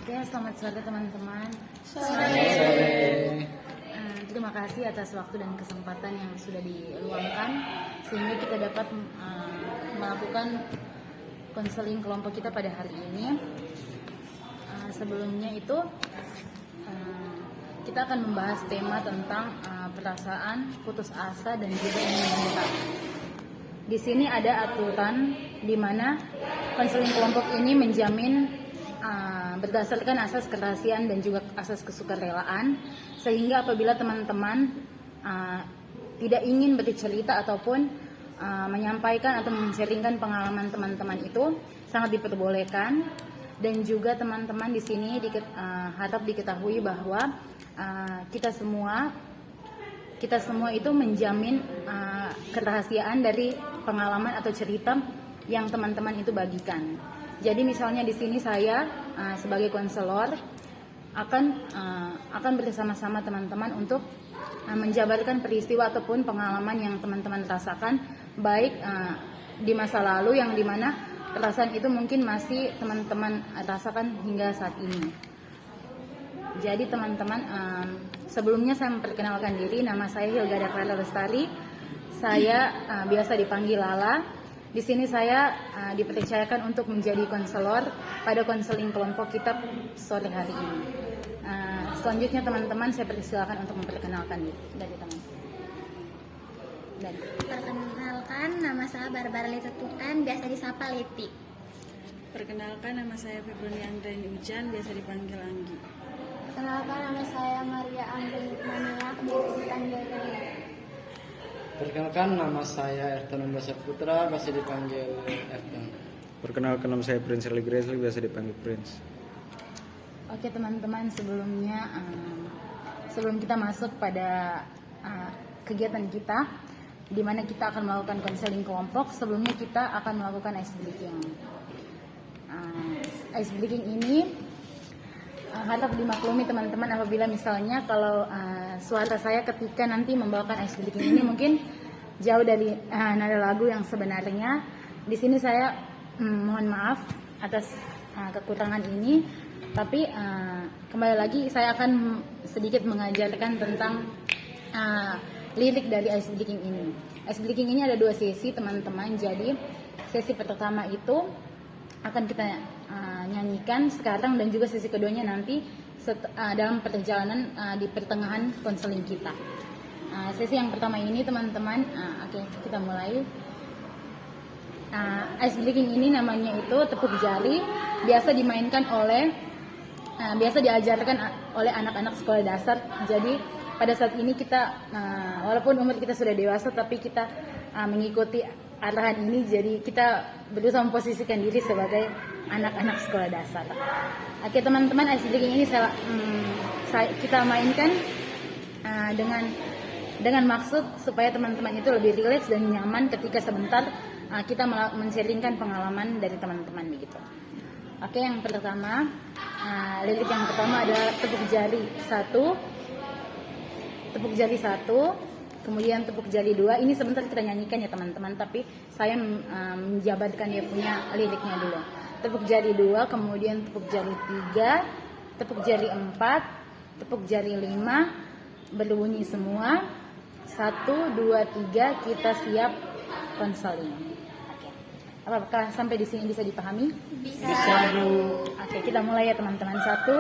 Oke, selamat sore teman-teman. Sore. Terima kasih atas waktu dan kesempatan yang sudah diluangkan sehingga kita dapat melakukan konseling kelompok kita pada hari ini. Sebelumnya itu kita akan membahas tema tentang perasaan, putus asa, dan juga ingin menyerah. Di sini ada aturan di mana konseling kelompok ini menjamin berdasarkan asas kerahasiaan dan juga asas kesukarelaan, sehingga apabila teman-teman tidak ingin bercerita ataupun menyampaikan atau men-sharingkan pengalaman teman-teman itu sangat diperbolehkan. Dan juga teman-teman di sini harap diketahui bahwa kita semua itu menjamin kerahasiaan dari pengalaman atau cerita yang teman-teman itu bagikan. Jadi misalnya di sini saya sebagai konselor akan bersama-sama teman-teman untuk menjabarkan peristiwa ataupun pengalaman yang teman-teman rasakan, baik di masa lalu yang dimana perasaan itu mungkin masih teman-teman rasakan hingga saat ini. Jadi teman-teman, sebelumnya saya memperkenalkan diri, nama saya Hilda Clara Lestari. Saya biasa dipanggil Lala. Di sini saya dipercayakan untuk menjadi konselor pada konseling kelompok kita sore hari ini. Selanjutnya teman-teman, saya persilakan untuk memperkenalkan diri dari teman. Perkenalkan, nama saya Barbara Litututan, biasa disapa Leti. Perkenalkan, nama saya Februari Anggreni Ujan, biasa dipanggil Anggi. Perkenalkan, nama saya Maria Anggreni Manila, biasa dipanggil Rina. Perkenalkan, nama saya Erton Undasa Putra, biasa dipanggil Erton. Perkenalkan, nama saya Prince Early Gracie, biasa dipanggil Prince. Oke teman-teman, sebelum kita masuk pada kegiatan kita, di mana kita akan melakukan konseling kelompok, sebelumnya kita akan melakukan ice breaking. Ice breaking ini harap dimaklumi teman-teman apabila misalnya kalau suara saya ketika nanti membawakan ice breaking ini mungkin jauh dari nada lagu yang sebenarnya. Di sini saya mohon maaf atas kekurangan ini, tapi kembali lagi saya akan sedikit mengajarkan tentang lirik dari ice breaking ini. Ice breaking ini ada 2 sesi teman-teman. Jadi sesi pertama itu akan kita nyanyikan sekarang, dan juga sesi keduanya nanti dalam perjalanan di pertengahan konseling kita. Sesi yang pertama ini teman-teman, oke, kita mulai. Ice breaking ini namanya itu tepuk jari, biasa diajarkan oleh anak-anak sekolah dasar. Jadi pada saat ini kita walaupun umur kita sudah dewasa, tapi kita mengikuti arahan ini, jadi kita berusaha memposisikan diri sebagai anak-anak sekolah dasar. Oke teman-teman, ice breaking ini kita mainkan dengan maksud supaya teman-teman itu lebih rileks dan nyaman ketika sebentar kita men-sharingkan pengalaman dari teman-teman begitu. Oke, yang pertama, lirik yang pertama adalah tepuk jari 1, kemudian tepuk jari 2. Ini sebentar kita nyanyikan ya teman-teman, tapi saya menjabarkan dia punya liriknya dulu. Tepuk jari 2, kemudian tepuk jari 3, tepuk jari 4, tepuk jari 5, berbunyi semua. 1, 2, 3, kita siap konseling. Oke. Apakah sampai di sini bisa dipahami? Bisa. Oke, kita mulai ya teman-teman. 1,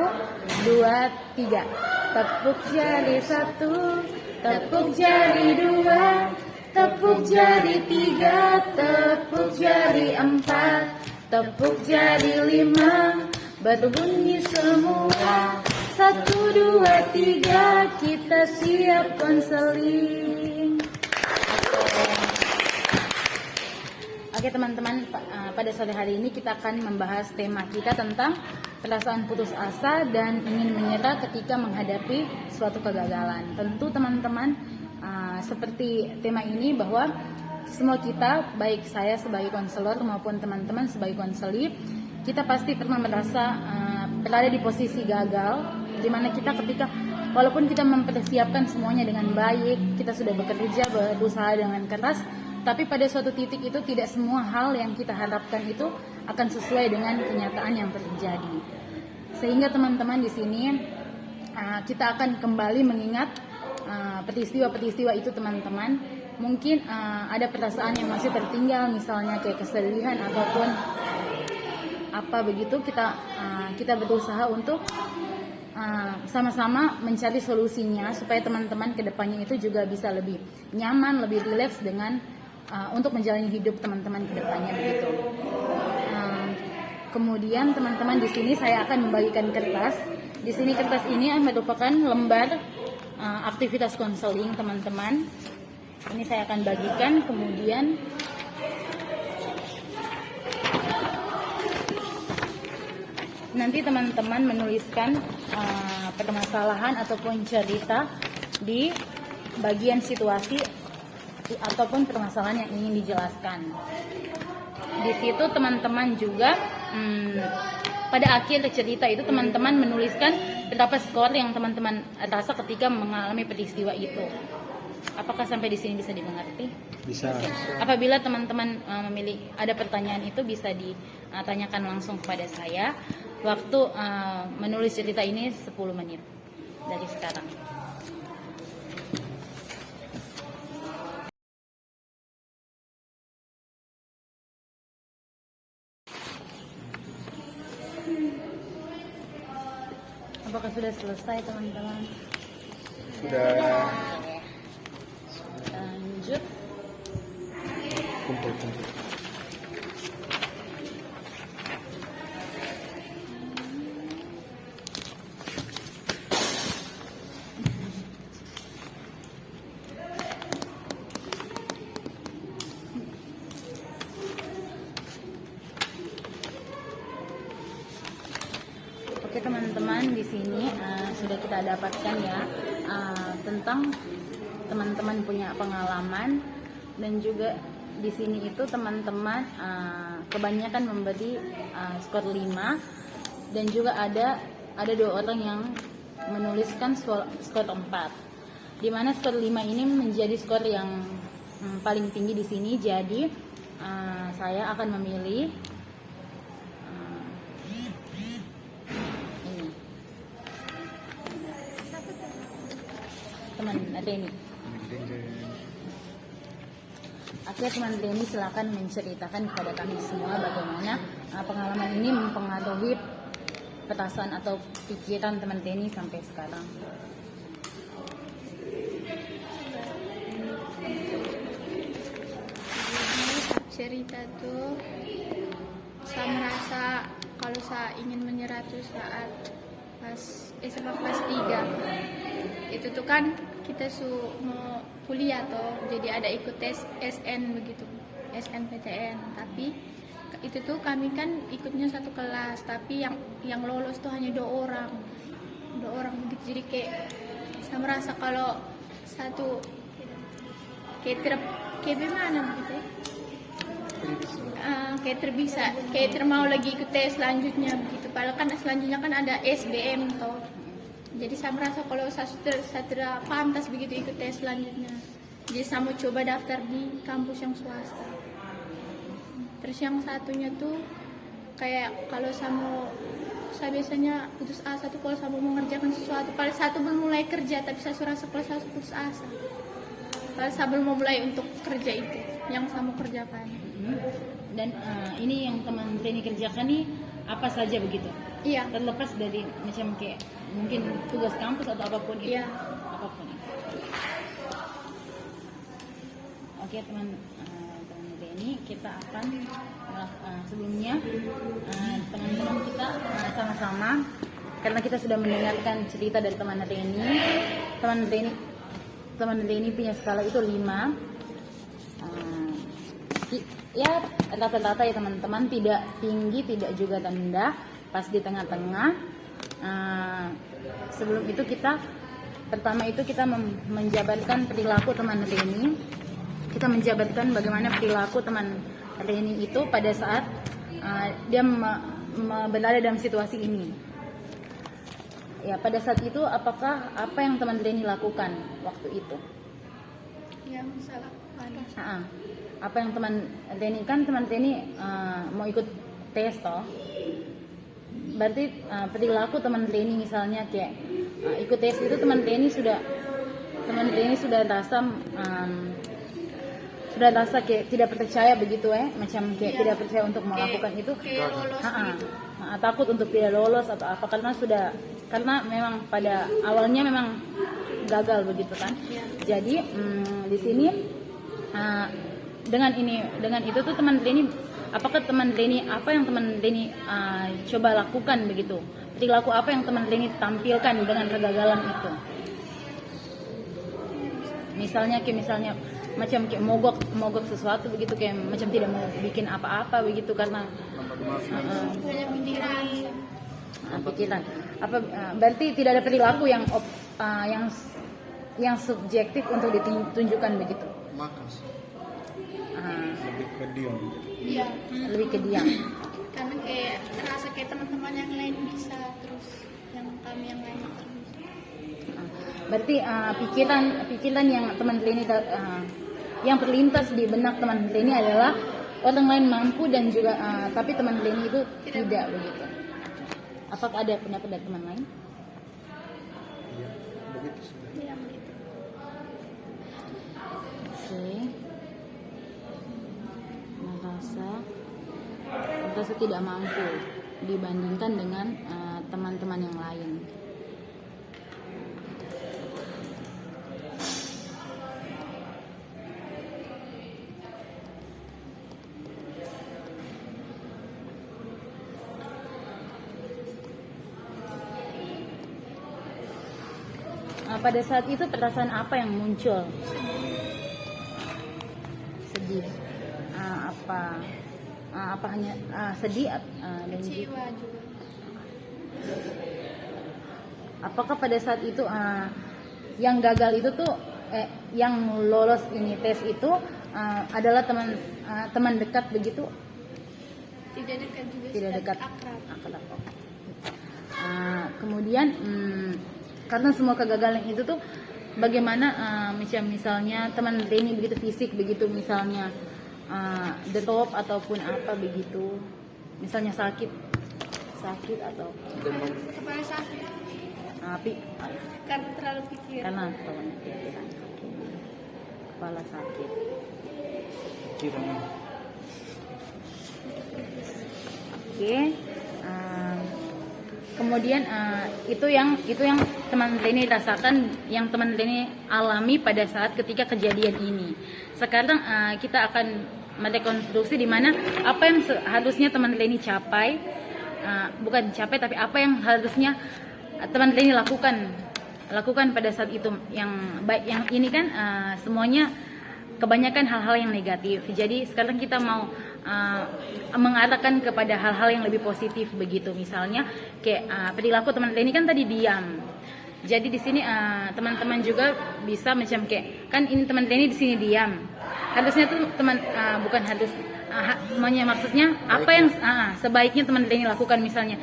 2, 3. Tepuk jari 1, tepuk jari 2, tepuk jari 3, tepuk jari 4, tepuk jari 5, berbunyi semua. 1, 2, 3, kita siap konseling. Oke teman-teman, pada sore hari ini kita akan membahas tema kita tentang perasaan putus asa dan ingin menyerah ketika menghadapi suatu kegagalan. Tentu teman-teman, seperti tema ini bahwa semua kita, baik saya sebagai konselor maupun teman-teman sebagai konselor, kita pasti pernah merasa berada di posisi gagal, di mana kita ketika walaupun kita mempersiapkan semuanya dengan baik, kita sudah bekerja, berusaha dengan keras, tapi pada suatu titik itu tidak semua hal yang kita harapkan itu akan sesuai dengan kenyataan yang terjadi. sehingga teman-teman di sini kita akan kembali mengingat peristiwa-peristiwa itu teman-teman. Mungkin ada perasaan yang masih tertinggal, misalnya kayak kesedihan ataupun apa begitu. Kita berusaha untuk sama-sama mencari solusinya supaya teman-teman kedepannya itu juga bisa lebih nyaman, lebih rileks dengan untuk menjalani hidup teman-teman kedepannya begitu. Kemudian teman-teman di sini saya akan membagikan kertas. Di sini kertas ini merupakan lembar aktivitas konseling teman-teman. Ini saya akan bagikan, kemudian nanti teman-teman menuliskan permasalahan ataupun cerita di bagian situasi ataupun permasalahan yang ingin dijelaskan. Di situ teman-teman juga pada akhir cerita itu teman-teman menuliskan berapa skor yang teman-teman rasa ketika mengalami peristiwa itu. Apakah sampai di sini bisa dimengerti? Bisa. Apabila teman-teman memilih ada pertanyaan itu bisa ditanyakan langsung kepada saya. Waktu menulis cerita ini 10 menit dari sekarang. Apakah sudah selesai teman-teman? Sudah. Lanjut. Kumpul. Oke teman-teman, di sini sudah kita dapatkan ya tentang teman-teman punya pengalaman, dan juga di sini itu teman-teman kebanyakan memberi skor 5, dan juga ada 2 orang yang menuliskan skor 4, di mana skor 5 ini menjadi skor yang paling tinggi di sini. Jadi saya akan memilih ini teman Reni. Akhirnya teman Reni silakan menceritakan kepada kami semua bagaimana pengalaman ini mempengaruhi perasaan atau pikiran teman Reni sampai sekarang. Cerita tuh saya merasa kalau saya ingin menyerah tuh saat pas SMA kelas 3. Itu tuh kan kita mau kuliah toh, jadi ada ikut tes SN begitu, SNPTN. Tapi itu tuh kami kan ikutnya satu kelas, tapi yang lolos tuh hanya 2 orang begitu. Jadi kayak saya merasa kalau satu kayak gimana begitu ya? Kayak terbisa, kayak termau lagi ikut tes selanjutnya begitu. Padahal kan selanjutnya kan ada SBM toh. Jadi saya merasa kalau saya tidak pantas begitu ikut tes selanjutnya. Jadi saya mau coba daftar di kampus yang swasta. Terus yang satunya tuh kayak kalau saya biasanya putus asa tuh kalau saya mau mengerjakan sesuatu. Kalau satu belum mulai kerja, tapi saya merasa kalau saya putus asa. Kalau saya belum mau mulai untuk kerja itu yang saya mau kerjakan. Dan ini yang teman Reni kerjakan nih apa saja begitu? Iya. Terlepas dari macam kayak mungkin tugas kampus atau apapun itu. Iya. Apapun itu. Oke teman Reni, kita akan sebelumnya teman-teman kita sama-sama, karena kita sudah mendengarkan cerita dari teman Reni. Teman Reni punya skala itu 5. Ya rata-rata ya teman-teman, tidak tinggi tidak juga rendah, pas di tengah-tengah. Sebelum itu pertama itu kita menjabarkan perilaku teman Reni. Kita menjabarkan bagaimana perilaku teman Reni itu pada saat dia berada dalam situasi ini. Ya pada saat itu apa yang teman Reni lakukan waktu itu? Yang salah. Apa yang teman Reni mau ikut tes toh, berarti perilaku teman Leni misalnya kayak ikut tes itu teman Leni sudah rasa kayak tidak percaya begitu macam kayak tidak percaya untuk melakukan itu, kayak lolos gitu. takut untuk tidak lolos atau apa karena memang pada awalnya memang gagal begitu kan. Jadi di sini dengan itu tuh teman Leni, apakah teman Leni apa yang teman Leni coba lakukan begitu, perilaku apa yang teman Leni tampilkan dengan kegagalan itu? Misalnya macam kayak mogok sesuatu begitu, kayak macam tidak mau bikin apa-apa begitu karena Banyak pikiran. pikiran. Berarti tidak ada perilaku yang subjektif untuk ditunjukkan begitu. Makan sih. Lebih ke diam. Iya. Lebih ke diam. Karena kayak terasa kayak teman-teman yang lain bisa, terus yang kami yang lain terus. Berarti pikiran yang teman Leni yang terlintas di benak teman Leni adalah orang lain mampu dan juga tapi teman Leni itu tidak begitu. Apakah ada pendapat dari teman lain? Iya, begitu sih. Iya begitu. Oke. Merasa tidak mampu dibandingkan dengan teman-teman yang lain. Pada saat itu perasaan apa yang muncul? Sedih. Apa hanya sedih dan Kecewa juga. apakah pada saat itu yang gagal itu tuh yang lolos ini tes itu adalah teman dekat begitu? Tidak dekat juga. Tidak dekat. Akrab. Kemudian karena semua kegagalan itu tuh bagaimana misalnya teman Leni begitu fisik begitu misalnya drop ataupun apa begitu, misalnya sakit atau Kepala sakit. karena Terlalu pikir. terlalu pikiran. Kepala sakit. Pikiran. Oke. Kemudian itu yang teman Leni rasakan, yang teman Leni alami pada saat ketika kejadian ini. Sekarang kita akan merekonstruksi di mana apa yang harusnya teman Leni capai, bukan capai tapi apa yang harusnya teman Leni lakukan pada saat itu. Yang ini kan semuanya kebanyakan hal-hal yang negatif. Jadi sekarang kita mau mengarahkan kepada hal-hal yang lebih positif begitu. Misalnya kayak perilaku teman Leni kan tadi diam. Jadi di sini teman-teman juga bisa macam kayak kan ini teman Leni di sini diam. Harusnya tuh bukan harus maksudnya apa yang sebaiknya teman Leni lakukan misalnya.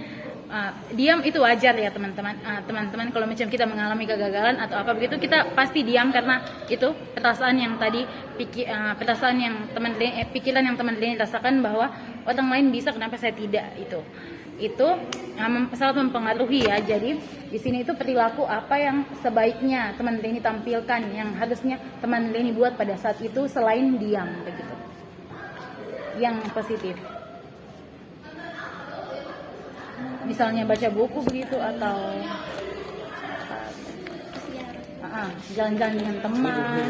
Diam itu wajar ya teman-teman. Teman-teman kalau macam kita mengalami kegagalan atau apa begitu kita pasti diam karena itu perasaan yang tadi perasaan yang pikiran yang teman Leni rasakan bahwa orang lain bisa kenapa saya tidak, itu sangat mempengaruhi ya. Jadi di sini itu perilaku apa yang sebaiknya teman Leni tampilkan, yang harusnya teman Leni buat pada saat itu selain diam begitu, yang positif. Misalnya baca buku begitu atau jalan-jalan dengan teman,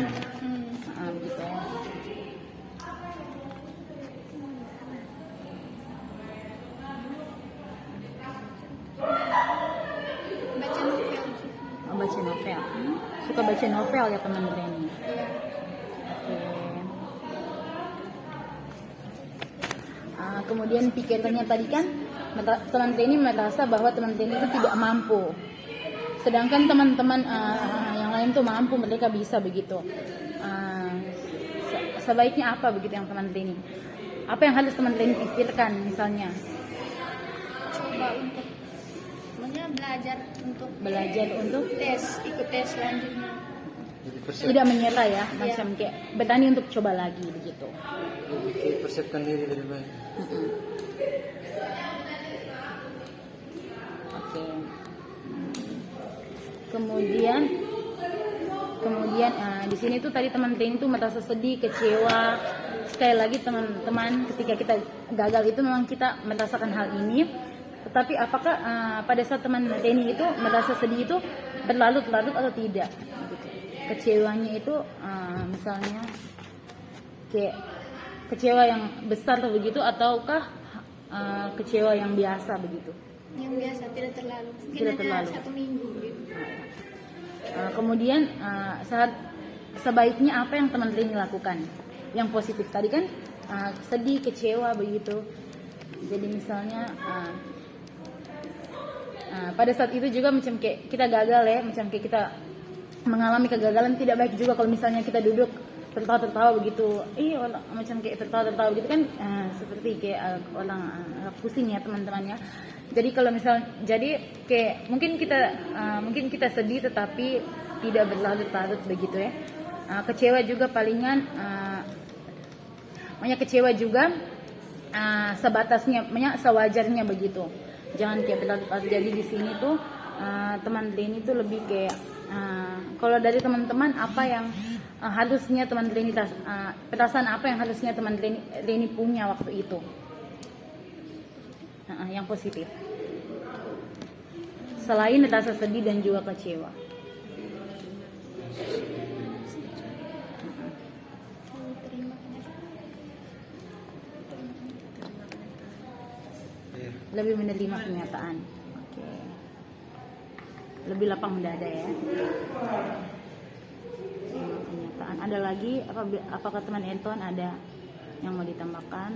begitu. Baca novel. Suka baca novel ya teman Leni. Kemudian pikirannya tadi kan teman Leni merasa bahwa teman Leni itu tidak mampu, sedangkan teman-teman yang lain tuh mampu, mereka bisa begitu. Sebaiknya apa begitu yang teman Leni? Apa yang harus teman Leni pikirkan misalnya? Coba untuk belajar untuk ikut tes selanjutnya. Tidak menyerah ya, macam kayak berani untuk coba lagi begitu. Persiapkan diri lebih baik. Oke. Kemudian di sini tuh tadi teman trainee tuh merasa sedih, kecewa. Sekali lagi teman-teman, ketika kita gagal itu memang kita merasakan hal ini. Tetapi apakah pada saat teman trainee itu merasa sedih itu berlarut-larut atau tidak? Kecewanya itu misalnya kayak kecewa yang besar atau begitu, ataukah kecewa yang biasa begitu? Yang biasa, tidak terlalu. Mungkin Tidak hanya terlalu. 1 minggu gitu. Kemudian saat sebaiknya apa yang teman trainee lakukan? Yang positif tadi kan sedih, kecewa begitu. Jadi misalnya pada saat itu juga macam kayak kita gagal ya, macam kayak kita mengalami kegagalan, tidak baik juga kalau misalnya kita duduk tertawa-tertawa begitu. Macam kayak tertawa-tertawa begitu kan seperti kayak orang pusing ya teman-teman ya. Jadi kalau kayak mungkin kita sedih tetapi tidak berlarut-larut begitu ya. Kecewa juga palingan kecewa juga sebatasnya, sewajarnya begitu. Jangan kayak berlarut-larut. Jadi di sini tuh teman trainee itu lebih kayak kalau dari teman-teman apa yang harusnya teman trainee perasaan apa yang harusnya teman trainee punya waktu itu? Yang positif. Selain rasa sedih dan juga kecewa. Lebih menerima kenyataan. Oke. Lebih lapang dada ya. Kenyataan. Ada lagi apakah teman Anton ada yang mau ditambahkan?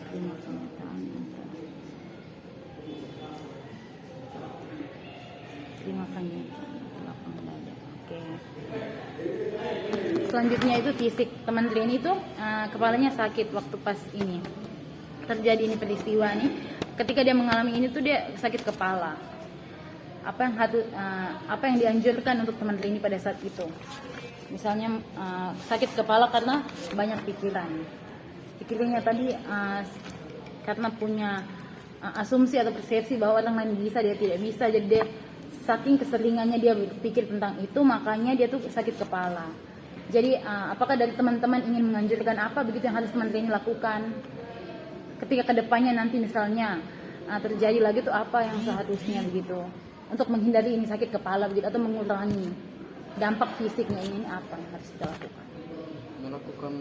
Terima kenyataan. Terima lapang dada. Oke. Selanjutnya itu fisik. Teman trainee itu kepalanya sakit waktu pas ini terjadi ini peristiwa nih. Ketika dia mengalami ini tuh dia sakit kepala. Apa yang dianjurkan untuk teman trainee pada saat itu? Misalnya sakit kepala karena banyak pikiran. Pikirannya tadi karena punya asumsi atau persepsi bahwa orang lain bisa, dia tidak bisa. Jadi dia saking keseringannya dia berpikir tentang itu, makanya dia tuh sakit kepala. Jadi apakah dari teman-teman ingin menganjurkan apa begitu yang harus teman trainee lakukan? Ketika kedepannya nanti misalnya terjadi lagi tuh apa yang seharusnya begitu untuk menghindari ini sakit kepala begitu atau mengurangi dampak fisiknya ini apa yang harus kita lakukan? Melakukan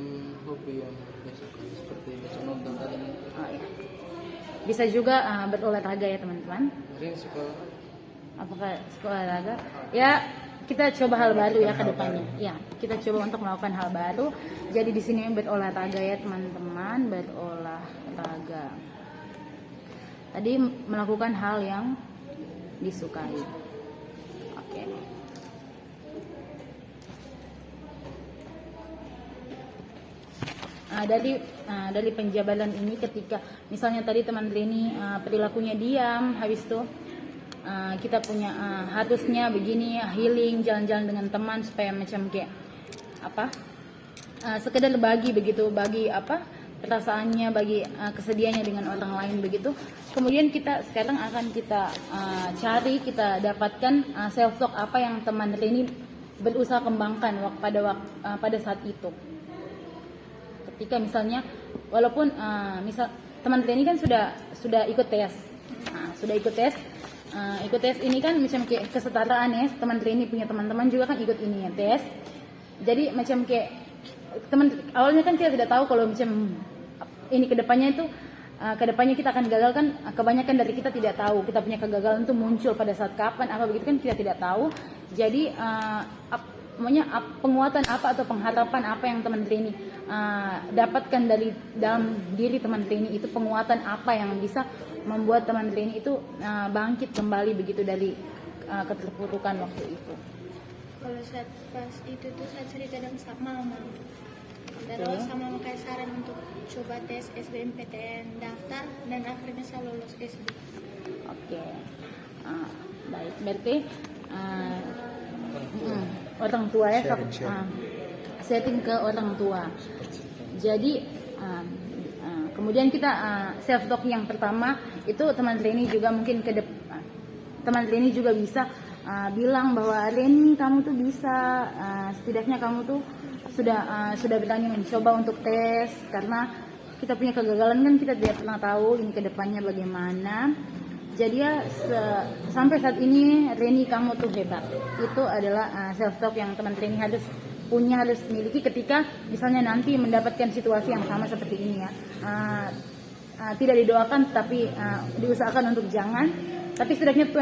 hobi yang biasakan seperti nonton tadi. Iya. Bisa juga berolahraga ya teman-teman. Mungkin sekolah. Apakah sekolah olahraga? Ya kita coba hal baru ya ke depannya. Ya kita coba untuk melakukan hal baru. Jadi di sini berolahraga ya teman-teman, berolahraga. Tadi melakukan hal yang disukai. Oke. Dari penjabaran ini ketika misalnya tadi teman trainee perilakunya diam, habis itu kita punya harusnya begini healing, jalan-jalan dengan teman supaya macam kayak sekedar bagi perasaannya, bagi kesedihannya dengan orang lain begitu. Kemudian sekarang akan kita dapatkan self talk apa yang teman trainee berusaha kembangkan pada saat itu. Ketika misalnya walaupun misal teman trainee kan sudah ikut tes. Ikut tes ini kan macam kayak kesetaraan ya, teman trainee punya teman-teman juga kan ikut ini ya tes. Jadi macam kayak awalnya kan kita tidak tahu kalau macam ini kedepannya kita akan gagal kan, kebanyakan dari kita tidak tahu kita punya kegagalan itu muncul pada saat kapan apa begitu kan kita tidak tahu. Jadi penguatan apa atau pengharapan apa yang teman trainee dapatkan dari dalam diri teman trainee itu, penguatan apa yang bisa membuat teman trainee itu bangkit kembali begitu dari keterpurukan waktu itu. Kalau pas itu tuh saya cerita dengan mama. Terus sama kayak saran untuk coba tes SBMPTN, daftar dan akhirnya saya lolos SB. Oke. Baik, berarti orang tua ya, setting ke orang tua. Jadi kemudian kita self talk yang pertama itu teman trainee juga mungkin teman Reni juga bisa bilang bahwa Reni kamu tuh bisa, setidaknya kamu tuh sudah berani mencoba untuk tes, karena kita punya kegagalan kan kita tidak pernah tahu ini kedepannya bagaimana. Jadi ya sampai saat ini Reni kamu tuh hebat. Itu adalah self talk yang teman Reni harus miliki ketika misalnya nanti mendapatkan situasi yang sama seperti ini ya. Tidak didoakan tapi diusahakan untuk jangan. Tapi setidaknya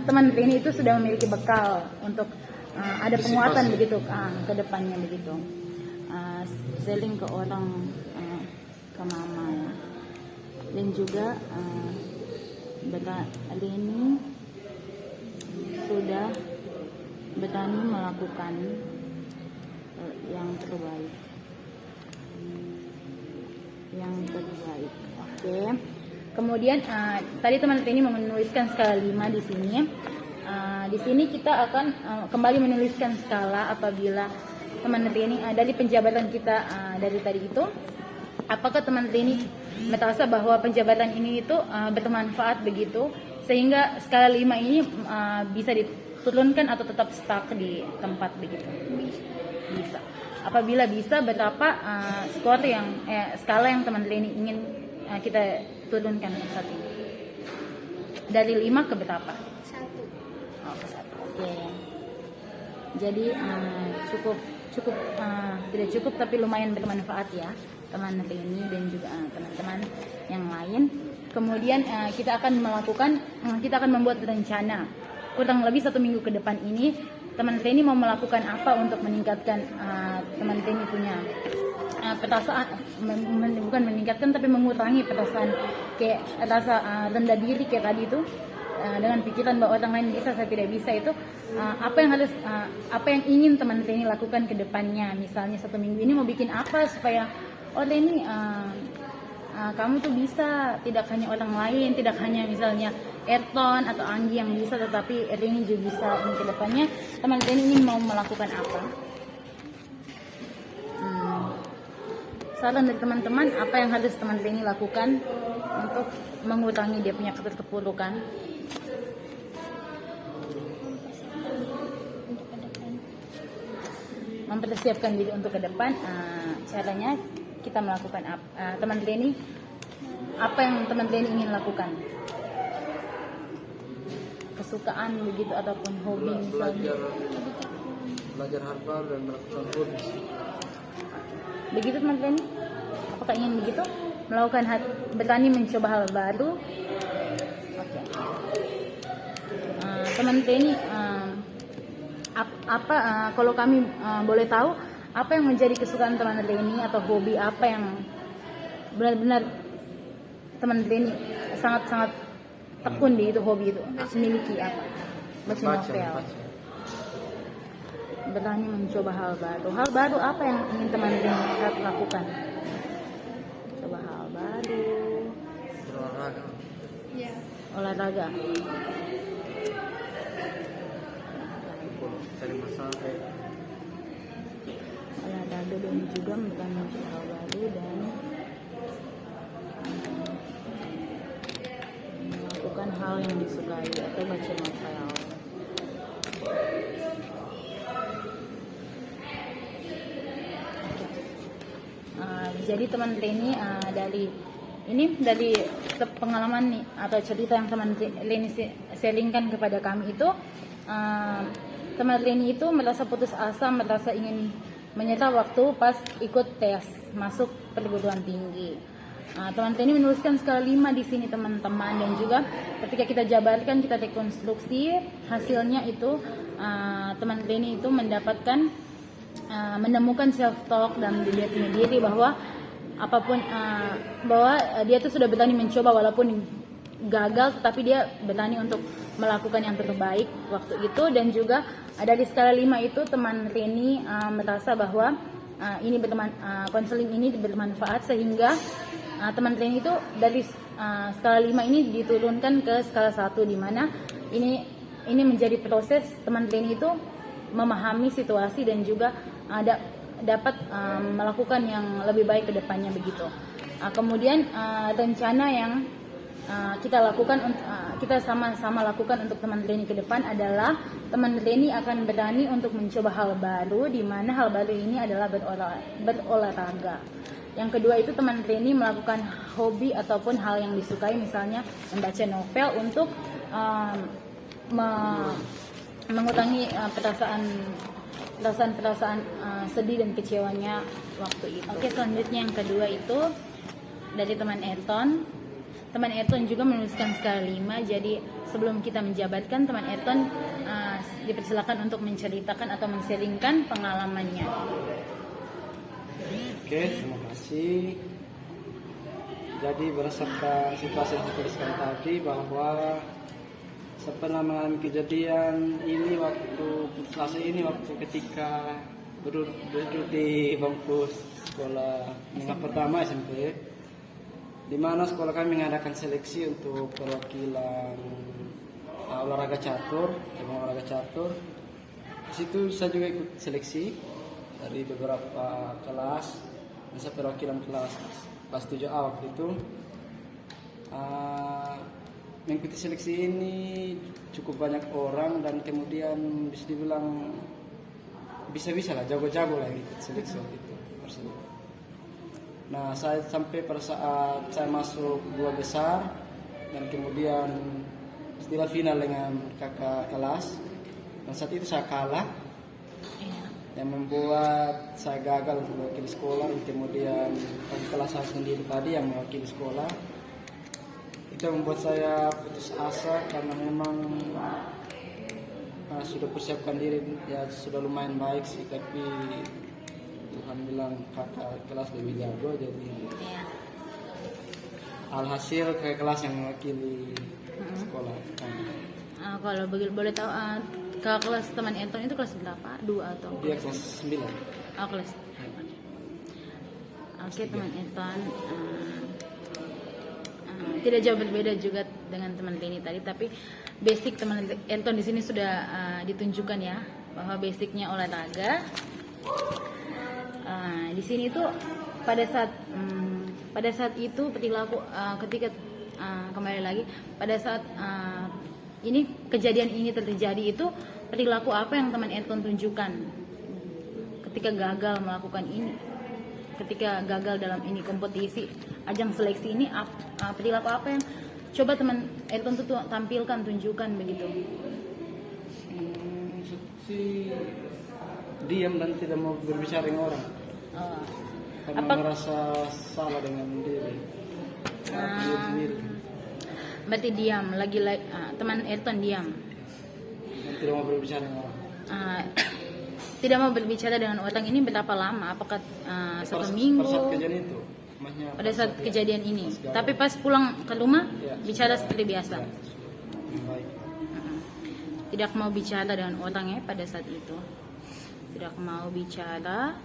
teman Reni itu sudah memiliki bekal untuk ada penguatan begitu ke depannya begitu. Selling ke orang, ke mama ya. Dan juga Reni sudah berani melakukan yang terbaik. Oke. Kemudian tadi teman Reni menuliskan skala 5 di sini. Di sini kita akan kembali menuliskan skala apabila teman Reni dari penjabatan kita dari tadi itu. Apakah teman Reni merasa bahwa penjabatan ini itu bermanfaat begitu sehingga skala 5 ini bisa diturunkan atau tetap stuck di tempat begitu? Bisa. Apabila bisa, berapa skor yang skala yang teman Reni ingin kita turunkan saat ini? Dari 5 ke berapa? 1. Oh, ke 1. Oke. Jadi cukup tidak cukup tapi lumayan bermanfaat ya teman Reni dan juga teman-teman yang lain. Kemudian kita akan membuat rencana kurang lebih 1 minggu ke depan ini. Teman Reni mau melakukan apa untuk meningkatkan teman Reni punya perasaan, bukan meningkatkan tapi mengurangi perasaan kayak rasa rendah diri kayak tadi itu, dengan pikiran bahwa orang lain bisa saya tidak bisa itu. Apa yang ingin teman Reni lakukan ke depannya? Misalnya 1 minggu ini mau bikin apa supaya Reni kamu tuh bisa, tidak hanya orang lain, tidak hanya misalnya Ayrton atau Anggi yang bisa, tetapi Reni juga bisa. Ini ke depannya teman Reni ingin mau melakukan apa? Saran dari teman-teman, apa yang harus teman Reni lakukan untuk mengurangi dia punya keterpurukan? Mempersiapkan diri untuk ke depan. Caranya kita melakukan teman Reni, apa yang teman Reni ingin lakukan? Kesukaan begitu ataupun hobi misalnya? Belajar hal baru dan melakukan hobi. Begitu teman Reni? Apakah ingin begitu? Melakukan berani mencoba hal baru? Oke. Teman Reni, kalau kami boleh tahu, apa yang menjadi kesukaan teman Reni atau hobi apa yang benar-benar teman Reni sangat-sangat tekun di itu hobi itu? Memiliki apa? Baca novel. Berani mencoba hal baru. Hal baru apa yang ingin teman Reni lakukan? Coba hal baru. Olahraga. Ya. Olahraga. Cari masalah. Olahraga dan juga berani mencoba hal baru dan melakukan hal yang disukai atau baca novel. Jadi teman Reni dari pengalaman nih atau cerita yang teman Reni sharingkan kepada kami itu, teman Reni itu merasa putus asa, merasa ingin menyerah waktu pas ikut tes masuk perguruan tinggi. Teman Reni menuliskan skala 5 di sini teman-teman, dan juga ketika kita jabarkan, kita rekonstruksi hasilnya itu, teman Reni itu menemukan self talk dan dia punya diri bahwa apapun bahwa dia tuh sudah berani mencoba walaupun gagal, tetapi dia berani untuk melakukan yang terbaik waktu itu. Dan juga dari skala 5 itu teman Reni merasa bahwa konseling ini bermanfaat, sehingga teman Reni itu dari skala 5 ini diturunkan ke skala 1, di mana ini menjadi proses teman Reni itu memahami situasi dan juga dapat melakukan yang lebih baik ke depannya begitu. Kemudian rencana yang kita sama-sama lakukan untuk teman Reni ke depan adalah teman Reni akan berani untuk mencoba hal baru, di mana hal baru ini adalah berolahraga. Yang kedua itu teman Reni melakukan hobi ataupun hal yang disukai, misalnya membaca novel untuk mengurangi perasaan sedih dan kecewanya waktu itu. Oke, selanjutnya yang kedua itu dari teman Erton. Teman Erton juga menuliskan skala 5. Jadi sebelum kita menjabatkan, teman Erton dipersilakan untuk menceritakan atau men-sharingkan pengalamannya. Oke, terima kasih. Jadi berdasarkan situasi yang saya tuliskan tadi, bahwa saya pernah mengalami kejadian ini waktu ketika duduk di bangku sekolah menengah pertama SMP, di mana sekolah kami mengadakan seleksi untuk perwakilan olahraga catur, cabang olahraga catur. Di situ saya juga ikut seleksi dari beberapa kelas, dan saya perwakilan kelas 7A waktu itu. Mengikuti seleksi ini cukup banyak orang, dan kemudian bisa dibilang bisa-bisa lah, jago-jago lah ikut seleksi waktu itu. Nah, saya sampai pada saat saya masuk 2 besar, dan kemudian istilah final dengan kakak kelas, dan saat itu saya kalah, yang membuat saya gagal untuk mewakili sekolah. Dan kemudian kakak kelas saya sendiri tadi yang mewakili sekolah. Itu membuat saya putus asa, karena memang sudah persiapkan diri, ya sudah lumayan baik sih, tapi Tuhan bilang kakak kelas lebih jago, jadi alhasil kakak kelas yang mewakili sekolah. Kalau boleh tahu, kakak kelas teman Anton itu kelas berapa? 2 atau? Dia kelas 9. Kelas. Oke, teman Anton tidak jauh berbeda juga dengan teman Reni tadi, tapi basic teman Anton di sini sudah ditunjukkan ya, bahwa basicnya olahraga. Di sini tuh pada saat itu perilaku ketika kembali lagi pada saat ini kejadian ini terjadi, itu perilaku apa yang teman Anton tunjukkan ketika gagal melakukan ini, ketika gagal dalam ini kompetisi ajang seleksi ini, perilaku apa yang coba teman Anton tuh tampilkan, tunjukkan begitu? Diam dan tidak mau berbicara dengan orang. Karena merasa salah dengan diri. Berarti diam, teman Ayrton diam. Tidak mau berbicara dengan orang. Tidak mau berbicara dengan orang ini berapa lama? Apakah 1 minggu? Pada saat kejadian itu. Pada saat kejadian ini. Tapi pas pulang ke rumah bicara seperti biasa. Baik. Tidak mau bicara dengan orang ya pada saat itu. Tidak mau bicara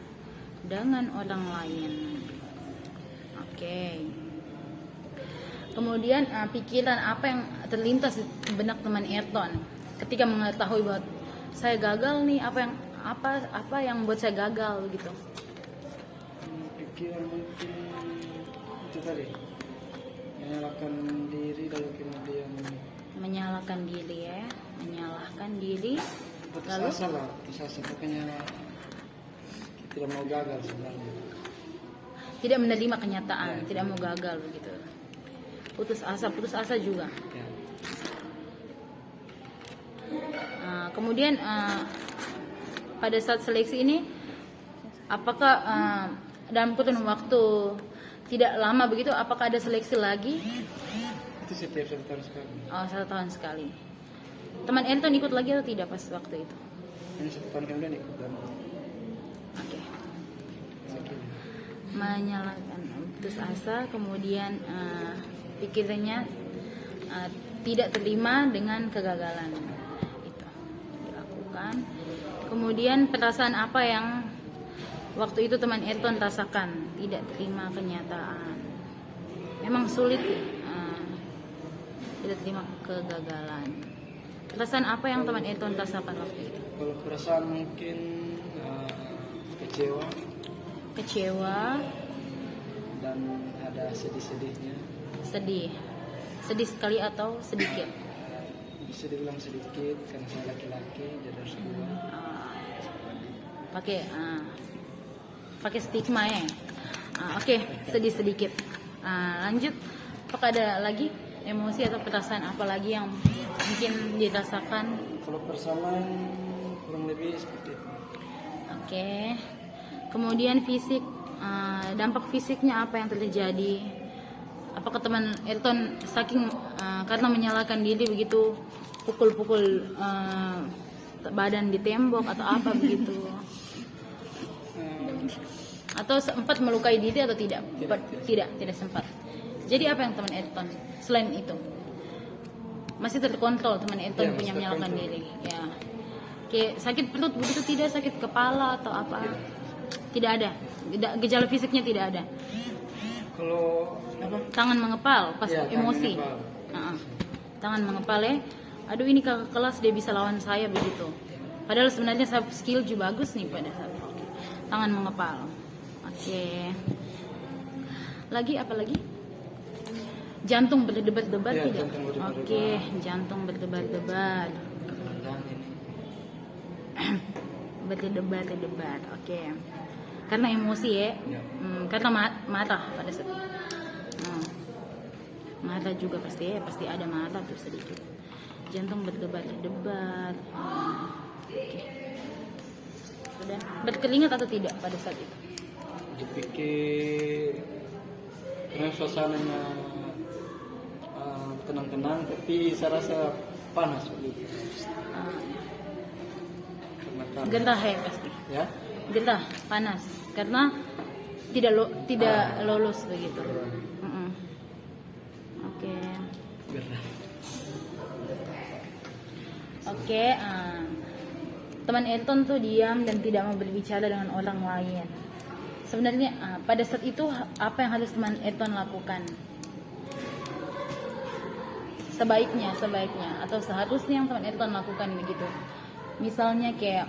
dengan orang lain. Oke. Kemudian pikiran apa yang terlintas di benak teman Ayrton ketika mengetahui bahwa saya gagal nih, apa yang membuat saya gagal gitu? Pikiran mungkin itu tadi, menyalahkan diri, lalu kemudian menyalahkan diri ya, menyalahkan diri. Lalu putus asa, pokoknya tidak mau gagal sebenarnya. Tidak menerima kenyataan, tidak mau gagal begitu. Putus asa juga. Ya. Kemudian pada saat seleksi ini, apakah dalam kurun waktu tidak lama begitu, apakah ada seleksi lagi? Itu setiap 1 tahun sekali. 1 tahun sekali. Teman Anton ikut lagi atau tidak pas waktu itu? Ini 1 tahun kemudian ikut dan Oke. Menyalahkan, putus asa, kemudian pikirannya tidak terima dengan kegagalan itu dilakukan. Kemudian perasaan apa yang waktu itu teman Ayrton rasakan? Tidak terima kenyataan. Memang sulit, tidak terima kegagalan. Perasaan apa yang teman Ayrton rasakan waktu itu? kalau perasaan mungkin kecewa Kecewa, dan ada sedih-sedihnya. sedih. Sedih sekali atau sedikit? Bisa dibilang sedikit karena saya laki-laki jadi harus dua. Pakai stigma ya. Oke, sedih sedikit. Lanjut, apakah ada lagi emosi atau perasaan apa lagi yang mungkin dirasakan? Kalau persamaan kurang lebih seperti itu. Oke. Kemudian fisik, dampak fisiknya apa yang terjadi? Apakah teman Elton saking karena menyalahkan diri begitu pukul-pukul badan di tembok atau apa begitu? Atau sempat melukai diri atau tidak? Tidak sempat. Jadi apa yang teman Elton selain itu? Masih terkontrol teman Elton Ya, punya masih menyalahkan terkontrol. diri. Ya. Kayak sakit perut begitu tidak, sakit kepala atau apa? Tidak ada. Gejala fisiknya tidak ada. Kalau apa? Tangan mengepal pas Ya, tangan emosi. mengepal. Tangan mengepal ya. Aduh ini kakak kelas dia bisa lawan saya begitu. Padahal sebenarnya saya skill juga bagus nih pada saat itu. Tangan mengepal. Oke. Lagi apa lagi? Jantung berdebar-debar Ya, tidak? jantung berdebar-debar. Oke, jantung berdebar-debar. yang ini. Berdebar-debar. Oke. Karena emosi ya. Ya. Karena marah pada saat itu. Marah juga pasti ada marah tuh sedikit. Jantung berdebar-debar. Oke. Sudah. Berkeringat atau tidak pada saat itu? Dipikir karena suasananya tenang-tenang, tapi saya rasa panas begitu. Karena Gerah ya pasti. ya. Gerah, panas. Karena tidak lolos begitu. Mm-mm. Oke. Gerah. Oke, teman Elton tuh diam dan tidak mau berbicara dengan orang lain. Sebenarnya pada saat itu apa yang harus teman Elton lakukan? Sebaiknya atau seharusnya yang teman Elton lakukan begitu. Misalnya kayak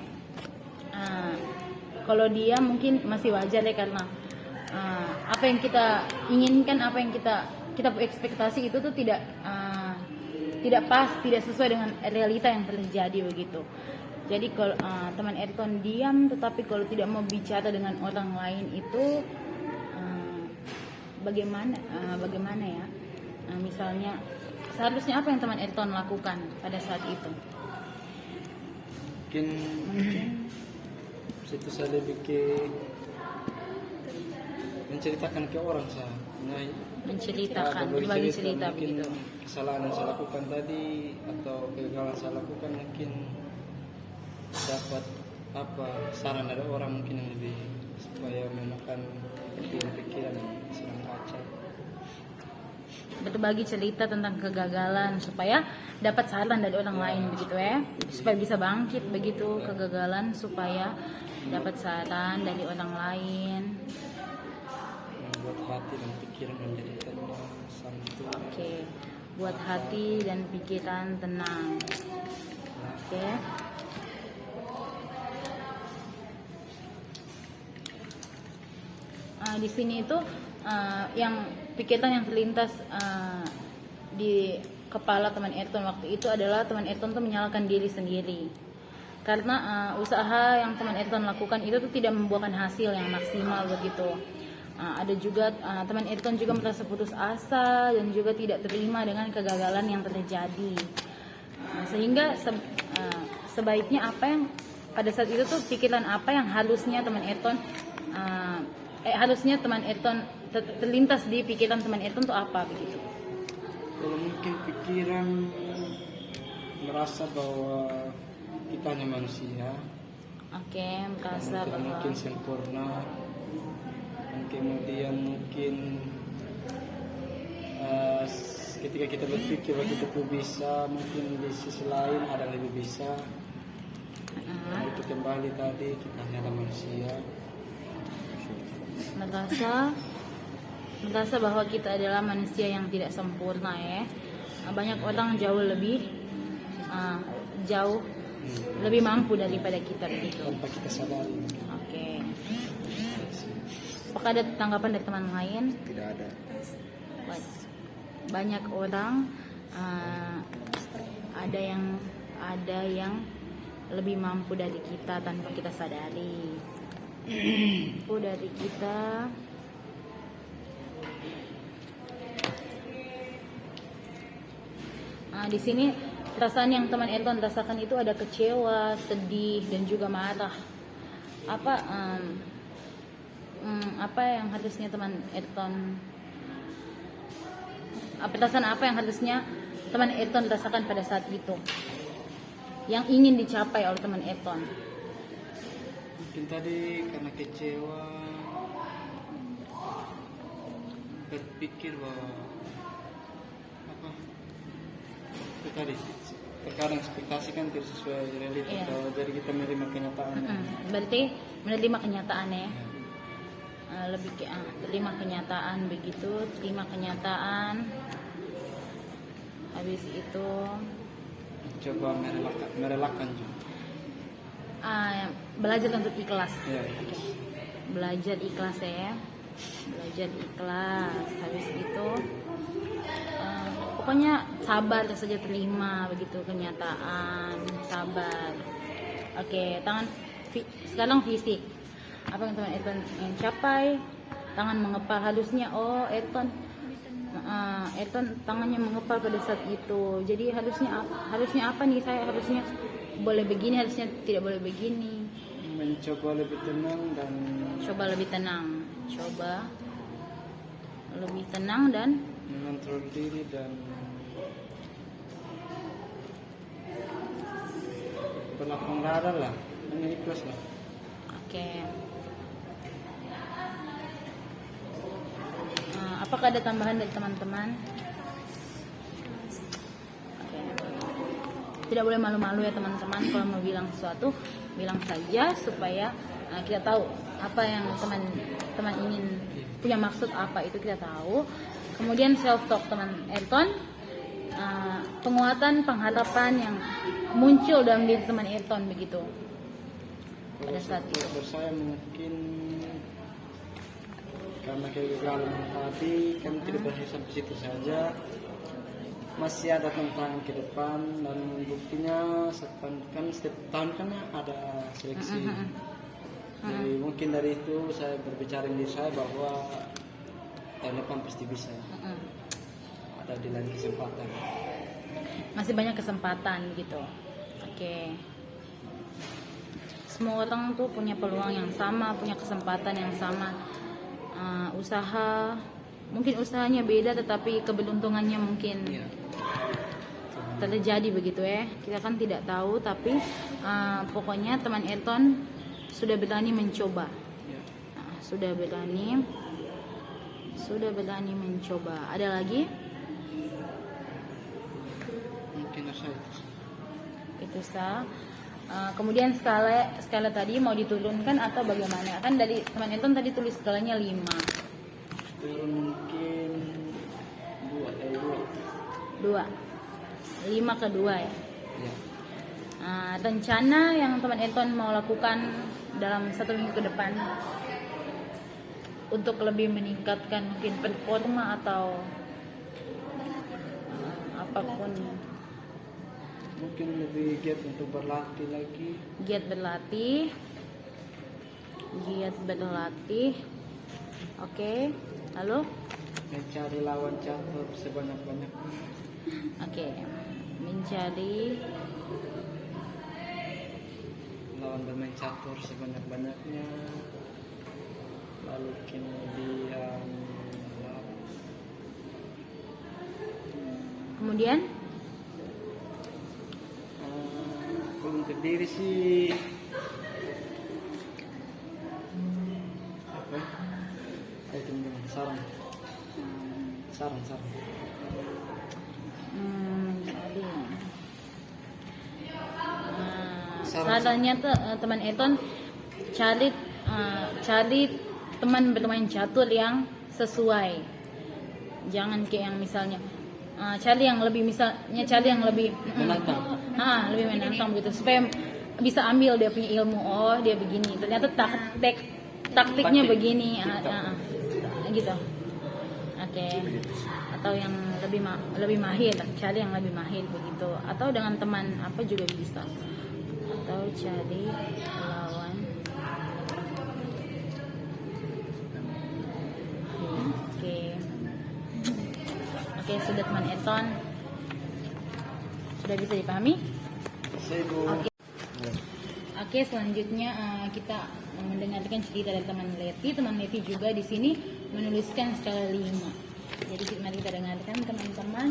kalau dia mungkin masih wajar ya karena apa yang kita inginkan, apa yang kita ekspektasi itu tuh tidak pas, tidak sesuai dengan realita yang terjadi begitu. Jadi kalau teman Elton diam, tetapi kalau tidak mau bicara dengan orang lain itu bagaimana ya? Misalnya seharusnya apa yang teman Elton lakukan pada saat itu? Mungkin situ saya lebih ke menceritakan ke orang saya. Menceritakan, berbagi berbagi cerita mungkin begitu. kesalahan yang saya lakukan tadi atau kegagalan saya lakukan mungkin dapat saran dari orang mungkin yang lebih supaya menekan pikiran yang sedang kacau. Berbagi cerita tentang kegagalan supaya dapat saran dari orang lain begitu ya, supaya bisa bangkit begitu kegagalan supaya dapat saran dari orang lain. Membuat hati dan pikiran menjadi tenang, santai. Oke, buat hati dan pikiran tenang. Oke. Di sini itu yang pikiran yang terlintas di kepala teman Elton waktu itu adalah teman Elton tuh menyalahkan diri sendiri karena usaha yang teman Elton lakukan itu tuh tidak membuahkan hasil yang maksimal begitu. Ada juga teman Elton juga merasa putus asa dan juga tidak terima dengan kegagalan yang terjadi. Sehingga sebaiknya apa yang pada saat itu tuh pikiran apa yang harusnya teman Elton terlintas di pikiran teman Elton tuh apa begitu? Kalau mungkin pikiran merasa bahwa kita hanya manusia, Oke, merasa tidak bahwa mungkin sempurna, dan kemudian mungkin ketika kita berpikir bahwa kita tuh bisa, mungkin di sisi lain ada yang lebih bisa. Itu kembali tadi kita hanya manusia. merasa bahwa kita adalah manusia yang tidak sempurna ya. Banyak orang jauh lebih mampu daripada kita begitu. Tanpa kita sadari. Oke. Apakah ada tanggapan dari teman lain? Tidak ada. Baik. banyak orang ada yang lebih mampu dari kita tanpa kita sadari. Mampu dari kita. Di sini perasaan yang teman Elton rasakan itu ada kecewa, sedih, dan juga marah. Apa yang harusnya teman Elton, perasaan apa yang harusnya teman Elton rasakan pada saat itu, yang ingin dicapai oleh teman Elton? Mungkin tadi karena kecewa, berpikir bahwa itu tadi terkadang ekspektasi kan tidak sesuai realita. Iya. Jadi kita menerima kenyataan. Berarti menerima kenyataan ya. Lebih terima kenyataan begitu, terima kenyataan. Habis itu Coba merelakan juga. belajar untuk ikhlas. Ya. Oke. Belajar ikhlas ya. Belajar ikhlas. Habis itu pokoknya sabar saja, terima begitu kenyataan, sabar. Oke, sekarang fisik. Apa yang teman Elton ingin capai? Tangan mengepal, harusnya Elton tangannya mengepal pada saat itu. Jadi harusnya apa nih, saya harusnya boleh begini, harusnya tidak boleh begini. Mencoba lebih tenang dan mengontrol diri dan berlapang dada lah, ikhlas lah. Oke. Apakah ada tambahan dari teman-teman? Oke. Tidak boleh malu-malu ya teman-teman, kalau mau bilang sesuatu bilang saja supaya kita tahu apa yang teman ingin, punya maksud apa itu kita tahu. Kemudian self talk teman Elton, penguatan pengharapan yang muncul dalam diri teman Elton begitu pada saat itu. Kalau saya mungkin karena kegagalan tadi kan tidak berhenti sampai situ saja, masih ada tantangan ke depan, dan buktinya setiap tahun kan ada seleksi. Jadi mungkin dari itu saya berbicara di saya bahwa tahun depan pasti bisa. Ada di lain kesempatan. Masih banyak kesempatan gitu. Oke. Semua orang tuh punya peluang yang sama, punya kesempatan yang sama. Usaha, mungkin usahanya beda, tetapi keberuntungannya mungkin terjadi begitu ya. Kita kan tidak tahu, tapi pokoknya teman Elton sudah berani mencoba. Sudah berani mencoba. Ada lagi? Mungkin saya Itu sah. Kemudian skala tadi mau diturunkan atau bagaimana? Kan dari teman Elton tadi tulis skalanya 5. turun mungkin 2. 5 ke 2 ya. Ya. Rencana yang teman Elton mau lakukan dalam 1 minggu ke depan untuk lebih meningkatkan mungkin performa atau apapun. Mungkin lebih giat untuk berlatih lagi. Giat berlatih. Oke. Lalu? Mencari lawan catur sebanyak-banyaknya. Oke. Mencari Lawan bermain catur sebanyak-banyaknya. Lalu kemudian untuk diri sih apa? Saran. Sarannya tuh teman Elton cari teman bermain catur yang sesuai. Jangan kayak yang misalnya cari yang lebih Menantang. lebih menantang begitu, supaya bisa ambil dia punya ilmu. Oh, dia begini. Ternyata taktiknya begini. Gitu. Oke. atau yang lebih mahir, cari yang lebih mahir begitu, atau dengan teman apa juga bisa, atau cari lawan. Oke, sudah teman Eton, sudah bisa dipahami? Sibuk. Oke, selanjutnya kita mendengarkan cerita dari teman Leti. Teman Leti juga di sini menuliskan skala 5. Jadi mari kita dengarkan teman-teman.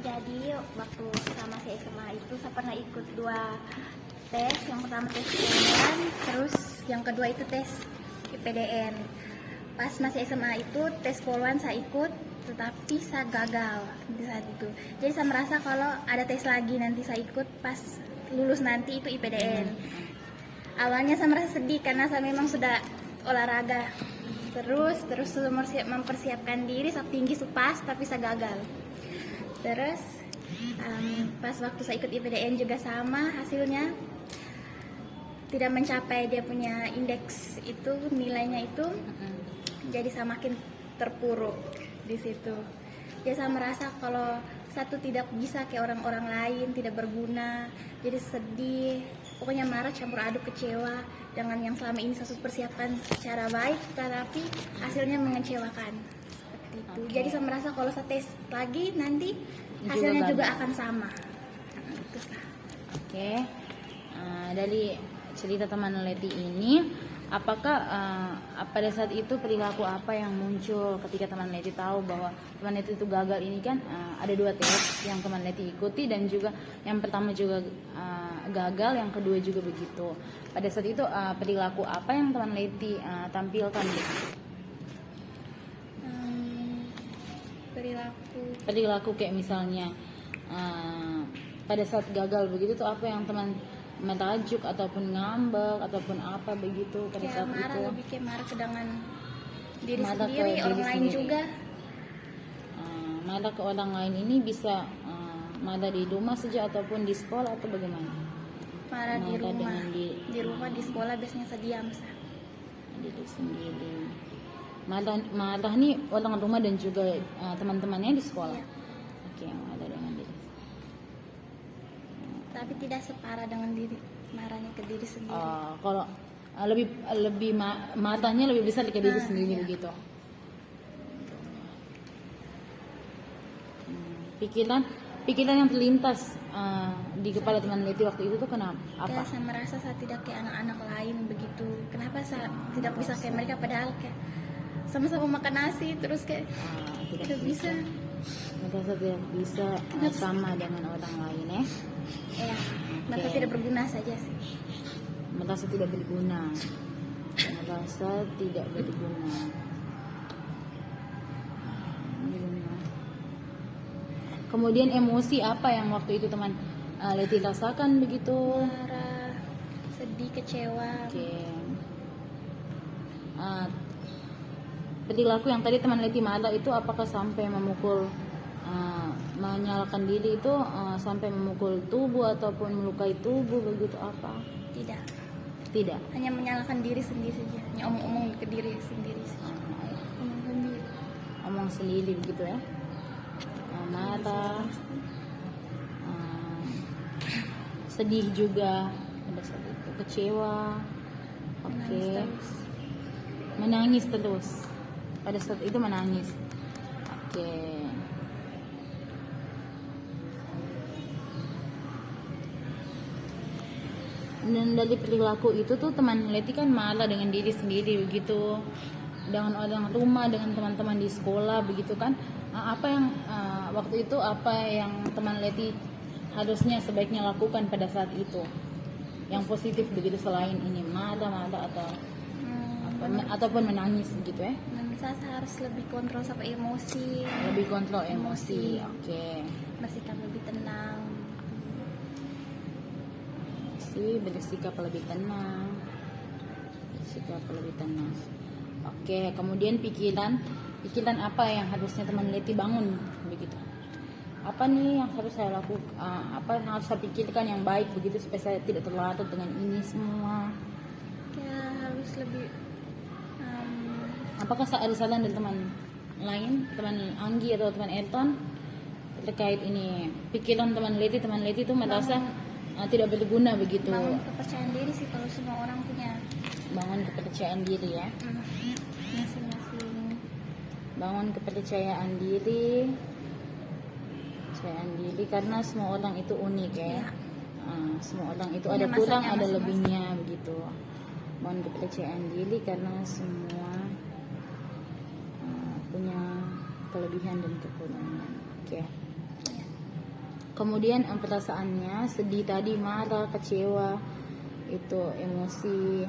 Jadi waktu sama saya SMA itu saya pernah ikut 2 tes. Yang pertama tes poluan, terus yang kedua itu tes IPDN. Pas masih SMA itu tes poluan saya ikut, tetapi saya gagal di saat itu. Jadi saya merasa kalau ada tes lagi nanti saya ikut pas lulus nanti itu IPDN. Awalnya saya merasa sedih karena saya memang sudah olahraga terus mempersiapkan diri saya tinggi supas, tapi saya gagal. Terus pas waktu saya ikut IPDN juga sama, hasilnya tidak mencapai dia punya indeks itu, nilainya itu. Jadi saya makin terpuruk di situ. Jadi saya merasa kalau satu tidak bisa kayak orang-orang lain, tidak berguna, jadi sedih, pokoknya marah, campur aduk, kecewa dengan yang selama ini saya persiapkan secara baik, tetapi hasilnya mengecewakan seperti itu. Jadi saya merasa kalau saya tes lagi nanti hasilnya juga akan sama. Itu sah. Oke, dari cerita teman Leti ini, apakah pada saat itu perilaku apa yang muncul ketika teman Leti tahu bahwa teman Leti itu gagal ini kan? Ada 2 tes yang teman Leti ikuti dan juga yang pertama juga gagal, yang kedua juga begitu. Pada saat itu perilaku apa yang teman Leti tampilkan? Perilaku kayak misalnya pada saat gagal begitu tuh apa yang teman mentajuk ataupun ngambek ataupun apa begitu pada Kayak saat marah, itu? lebih kayak marah ke dengan diri Marah ke sendiri, diri orang lain sendiri. juga. Marah ke orang lain ini bisa marah di rumah saja ataupun di sekolah atau bagaimana? Marah di Marah rumah, dengan di rumah, di sekolah biasanya saya diam. diri sendiri. Marah nih orang rumah dan juga teman-temannya di sekolah. Iya. Oke, marah dengan diri. Tapi tidak separah dengan diri, marahnya ke diri sendiri. Kalau lebih marahnya lebih besar ke diri sendiri iya. begitu. Pikiran yang terlintas di kepala teman Leti waktu itu tuh kenapa? Apa? Kayak saya merasa saya tidak kayak anak-anak lain begitu. Kenapa saya tidak bisa kayak mereka, padahal kayak sama-sama makan nasi terus kayak tidak bisa. Merasa tidak bisa sama dengan orang lain ya. Ya, merasa tidak berguna saja sih. Merasa tidak berguna. Merasa tidak berguna. Kemudian emosi apa yang waktu itu teman Leti rasakan begitu? Marah, sedih, kecewa. Oke. Perilaku yang tadi teman Leti marah itu apakah sampai memukul, menyalakan diri itu sampai memukul tubuh ataupun melukai tubuh begitu apa? Tidak. Tidak. Hanya menyalahkan diri sendiri saja. Hanya omong-omong ke diri sendiri saja. Omong sendiri. Omong sendiri begitu ya. Marah, sedih juga pada saat itu, kecewa, oke, menangis terus pada saat itu menangis, oke. Dan dari perilaku itu tuh teman Leti kan marah dengan diri sendiri begitu, dengan orang rumah, dengan teman-teman di sekolah begitu kan. Apa yang waktu itu apa yang teman Leti harusnya sebaiknya lakukan pada saat itu yang positif begitu selain ini marah atau ataupun menangis begitu ya? Saya harus lebih kontrol sampai emosi. Lebih kontrol emosi. Oke. Bersikap lebih tenang. Bersikap lebih tenang. Bersikap lebih tenang. Oke, kemudian pikiran apa yang harusnya teman Leti bangun begitu? Apa nih yang harus saya lakukan? Apa yang harus saya pikirkan yang baik begitu supaya saya tidak terlarut dengan ini semua? Ya harus lebih. Apakah ada saran dari teman lain, teman Anggi atau teman Eton terkait ini pikiran teman Leti itu merasa tidak berguna begitu. Bangun kepercayaan diri sih kalau semua orang punya. Bangun kepercayaan diri ya. Masing-masing. Bangun kepercayaan diri. Kepercayaan diri karena semua orang itu unik ya. Ya. Semua orang itu Punya ada kurang, masanya ada masing-masing. lebihnya begitu. Bangun kepercayaan diri karena semua punya kelebihan dan kekurangan. Oke. Kemudian perasaannya sedih tadi, marah, kecewa, itu emosi.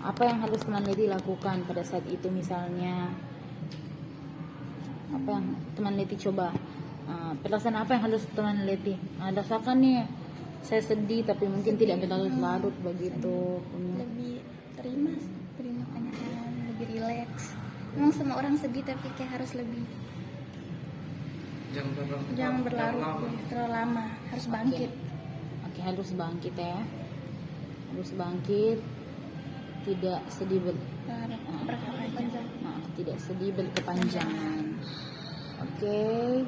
Apa yang harus teman Leti lakukan pada saat itu misalnya? Apa yang teman Leti coba? Perasaan apa yang harus teman Leti rasakan nih? Saya sedih tapi mungkin tidak berlarut-larut begitu. Lebih terima kenyataan, lebih rileks. Memang semua orang sedih tapi kayak harus lebih jangan berlarut terlalu lama, harus bangkit. Oke, harus bangkit ya. Harus bangkit. Tidak sedih Berkepanjangan. tidak sedih berkepanjangan. Oke.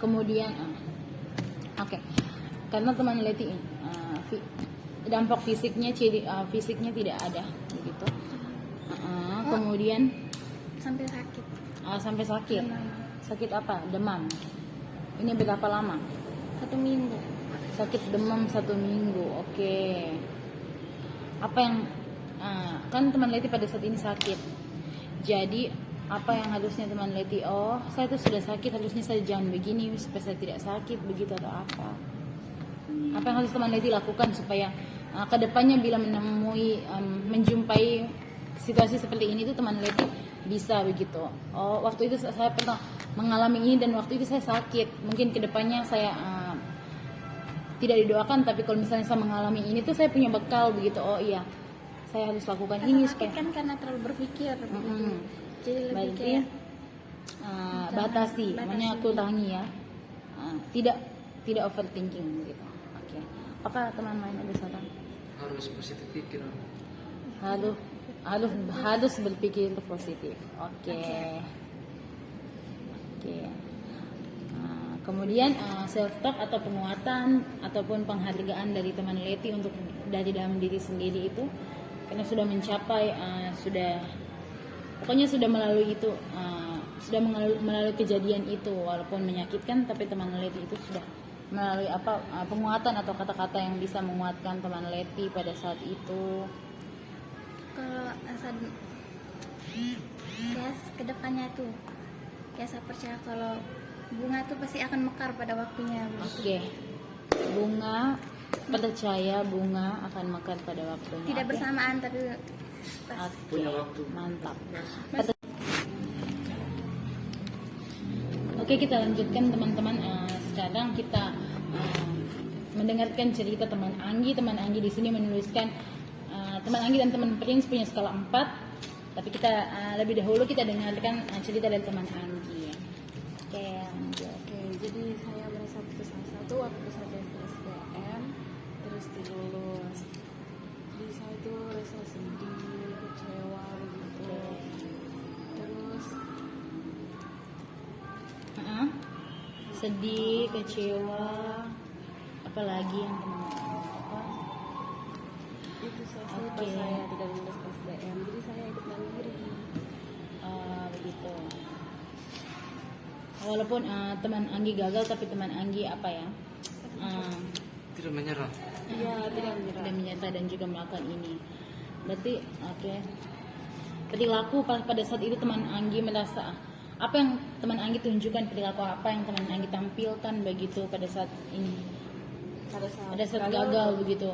Kemudian oke. Karena teman Leti dampak fisiknya fisiknya tidak ada begitu. Kemudian Sampai sakit. sampai sakit. Demam. Sakit apa? Demam. Ini berapa lama? 1 minggu. Sakit demam 1 minggu. Oke. Apa yang kan teman Leti pada saat ini sakit. Jadi apa yang harusnya teman Leti? Oh, saya tuh sudah sakit, harusnya saya jangan begini supaya saya tidak sakit begitu atau apa? Apa yang harus teman Leti lakukan supaya kedepannya bila menjumpai situasi seperti ini tuh teman Leti bisa begitu. Oh, waktu itu saya pernah mengalami ini dan waktu itu saya sakit. Mungkin kedepannya saya tidak didoakan, tapi kalau misalnya saya mengalami ini tuh saya punya bekal begitu. Oh iya, saya harus lakukan ini supaya. Kan karena terlalu berpikir begitu. Jadi lebih Berarti kayak batasi, namanya kurangi ya. Tidak overthinking begitu. Oke. Apakah teman lain ada saran? Harus positif pikiran. Harus berpikir positif. Oke. Kemudian self talk atau penguatan ataupun penghargaan dari teman Leti untuk dari dalam diri sendiri itu karena sudah mencapai pokoknya sudah melalui itu sudah melalui kejadian itu walaupun menyakitkan, tapi teman Leti itu sudah melalui penguatan atau kata-kata yang bisa menguatkan teman Leti pada saat itu. kalau asal ya kedepannya tuh ya saya percaya kalau bunga tuh pasti akan mekar pada waktunya. Oke. Bunga percaya bunga akan mekar pada waktunya. Tidak Oke. bersamaan tapi Oke. Punya waktu. Mantap. Oke, kita lanjutkan teman-teman. Sekarang kita mendengarkan cerita teman Anggi. Teman Anggi di sini menuliskan teman Anggi dan teman Prince punya skala 4. Tapi kita lebih dahulu kita dengarkan cerita dari teman Anggi. Oke, jadi saya merasa putus asa tuh waktu saya tes SBM terus dilulus. Jadi saya tuh rasa sedih, kecewa begitu. Terus Sedih, kecewa, apalagi yang itu saya Oke. pas saya tidak lulus SBM, jadi saya ikut mandiri. begitu. Walaupun teman Anggi gagal, tapi teman Anggi apa ya? Tidak menyerah. Iya, tidak menyerah. Tidak menyerah dan juga melakukan ini. Berarti perilaku pada saat itu teman Anggi merasa apa yang teman Anggi tunjukkan, perilaku apa yang teman Anggi tampilkan begitu pada saat ini, pada saat gagal begitu.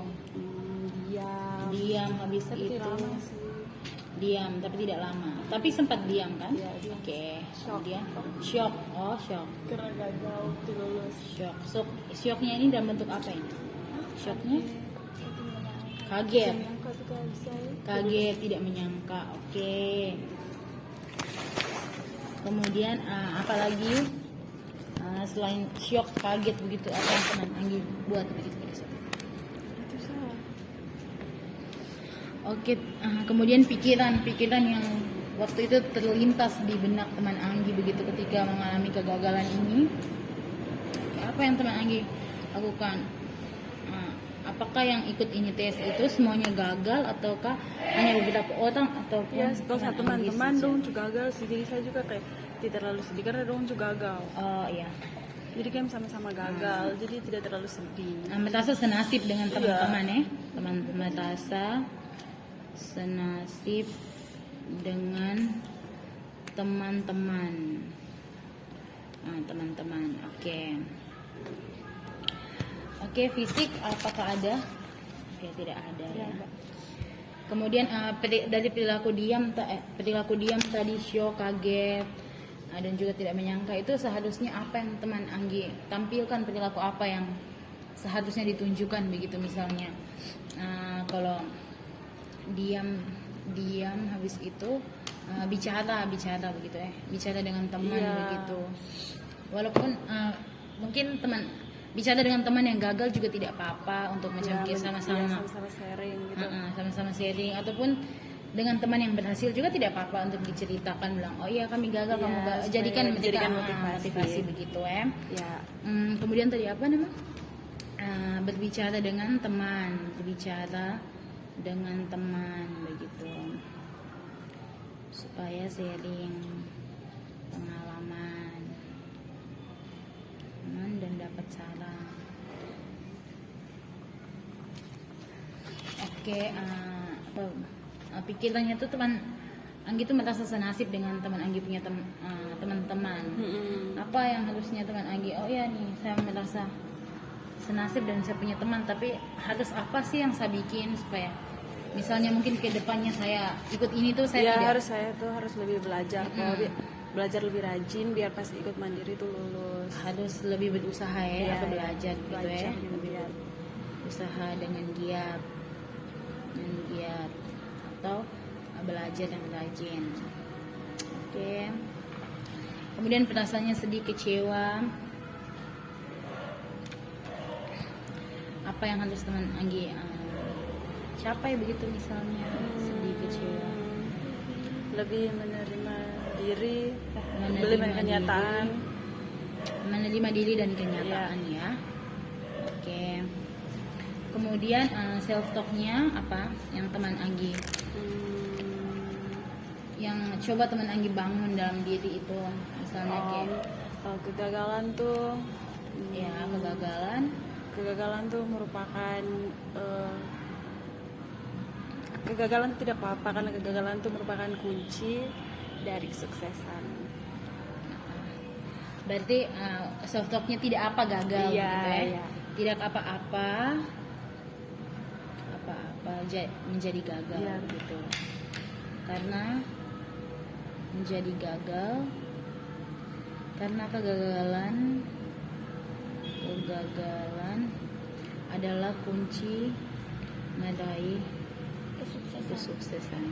Diam habis Tapi itu tidak lama sih. diam tapi tidak lama, tapi sempat diam kan? Iya, diam. Oke. Shock. Kemudian shock. Oh, shock. Karena gagal dilulus. Shocknya ini dalam bentuk apa ini? Shocknya kaget, kaget, tidak menyangka. Oke. Kemudian apalagi selain shock, kaget begitu, apa yang teman Anggi buat begitu pada saat itu? Itu saya. Oke, kemudian pikiran yang waktu itu terlintas di benak teman Anggi begitu ketika mengalami kegagalan ini? Apa yang teman Anggi lakukan? Apakah yang ikut ini tes itu semuanya gagal ataukah hanya beberapa orang ataupun Ya, kalau satu teman Anggi teman-teman saja? dong juga gagal sih, jadi saya juga kayak tidak terlalu sedih karena dong juga gagal. Oh iya. Jadi kan sama-sama gagal, jadi tidak terlalu sedih. Merasa senasib dengan teman-teman ya. Teman merasa senasib dengan teman-teman. Teman-teman. Oke, fisik apakah ada? Oke, tidak ada ya. Kemudian dari perilaku diam tadi shock, kaget, dan juga tidak menyangka, itu seharusnya apa yang teman Anggi tampilkan, perilaku apa yang seharusnya ditunjukkan begitu misalnya. Kalau diam habis itu bicara begitu ya, bicara dengan teman begitu. Walaupun mungkin teman bicara dengan teman yang gagal juga tidak apa-apa untuk macam kayak sama-sama sharing gitu. Sama-sama sharing, ataupun dengan teman yang berhasil juga tidak apa-apa untuk diceritakan, bilang oh iya kami gagal, kamu gagal, jadikan motivasi begitu ya. Kemudian tadi apa namanya, berbicara dengan teman begitu supaya sharing pengalaman dan dapat saran. Pikirannya tuh teman Anggi tuh merasa senasib dengan teman Anggi punya teman-teman. Apa yang harusnya teman Anggi? Oh ya nih, saya merasa senasib dan saya punya teman, tapi harus apa sih yang saya bikin supaya misalnya mungkin ke depannya saya ikut ini tuh saya tidak harus lebih belajar, belajar lebih rajin biar pas ikut mandiri tuh lulus. Harus lebih berusaha ya, atau belajar gitu ya, lebih usaha dengan giat atau belajar yang rajin. Oke. Kemudian perasaannya sedih, kecewa. Apa yang harus teman Anggi capai begitu misalnya? Sedih, kecewa. Lebih menerima diri, menerima diri dan kenyataan ya. Oke. Kemudian self talknya apa yang teman Anggi yang coba teman Anggi bangun dalam diri itu, misalnya kayak kegagalan tuh kegagalan tuh merupakan kegagalan itu tidak apa-apa karena kegagalan itu merupakan kunci dari kesuksesan. Berarti self talknya tidak apa gagal gitu ya. Tidak apa-apa menjadi gagal gitu. Karena menjadi gagal karena kegagalan adalah kunci meraih kesuksesan.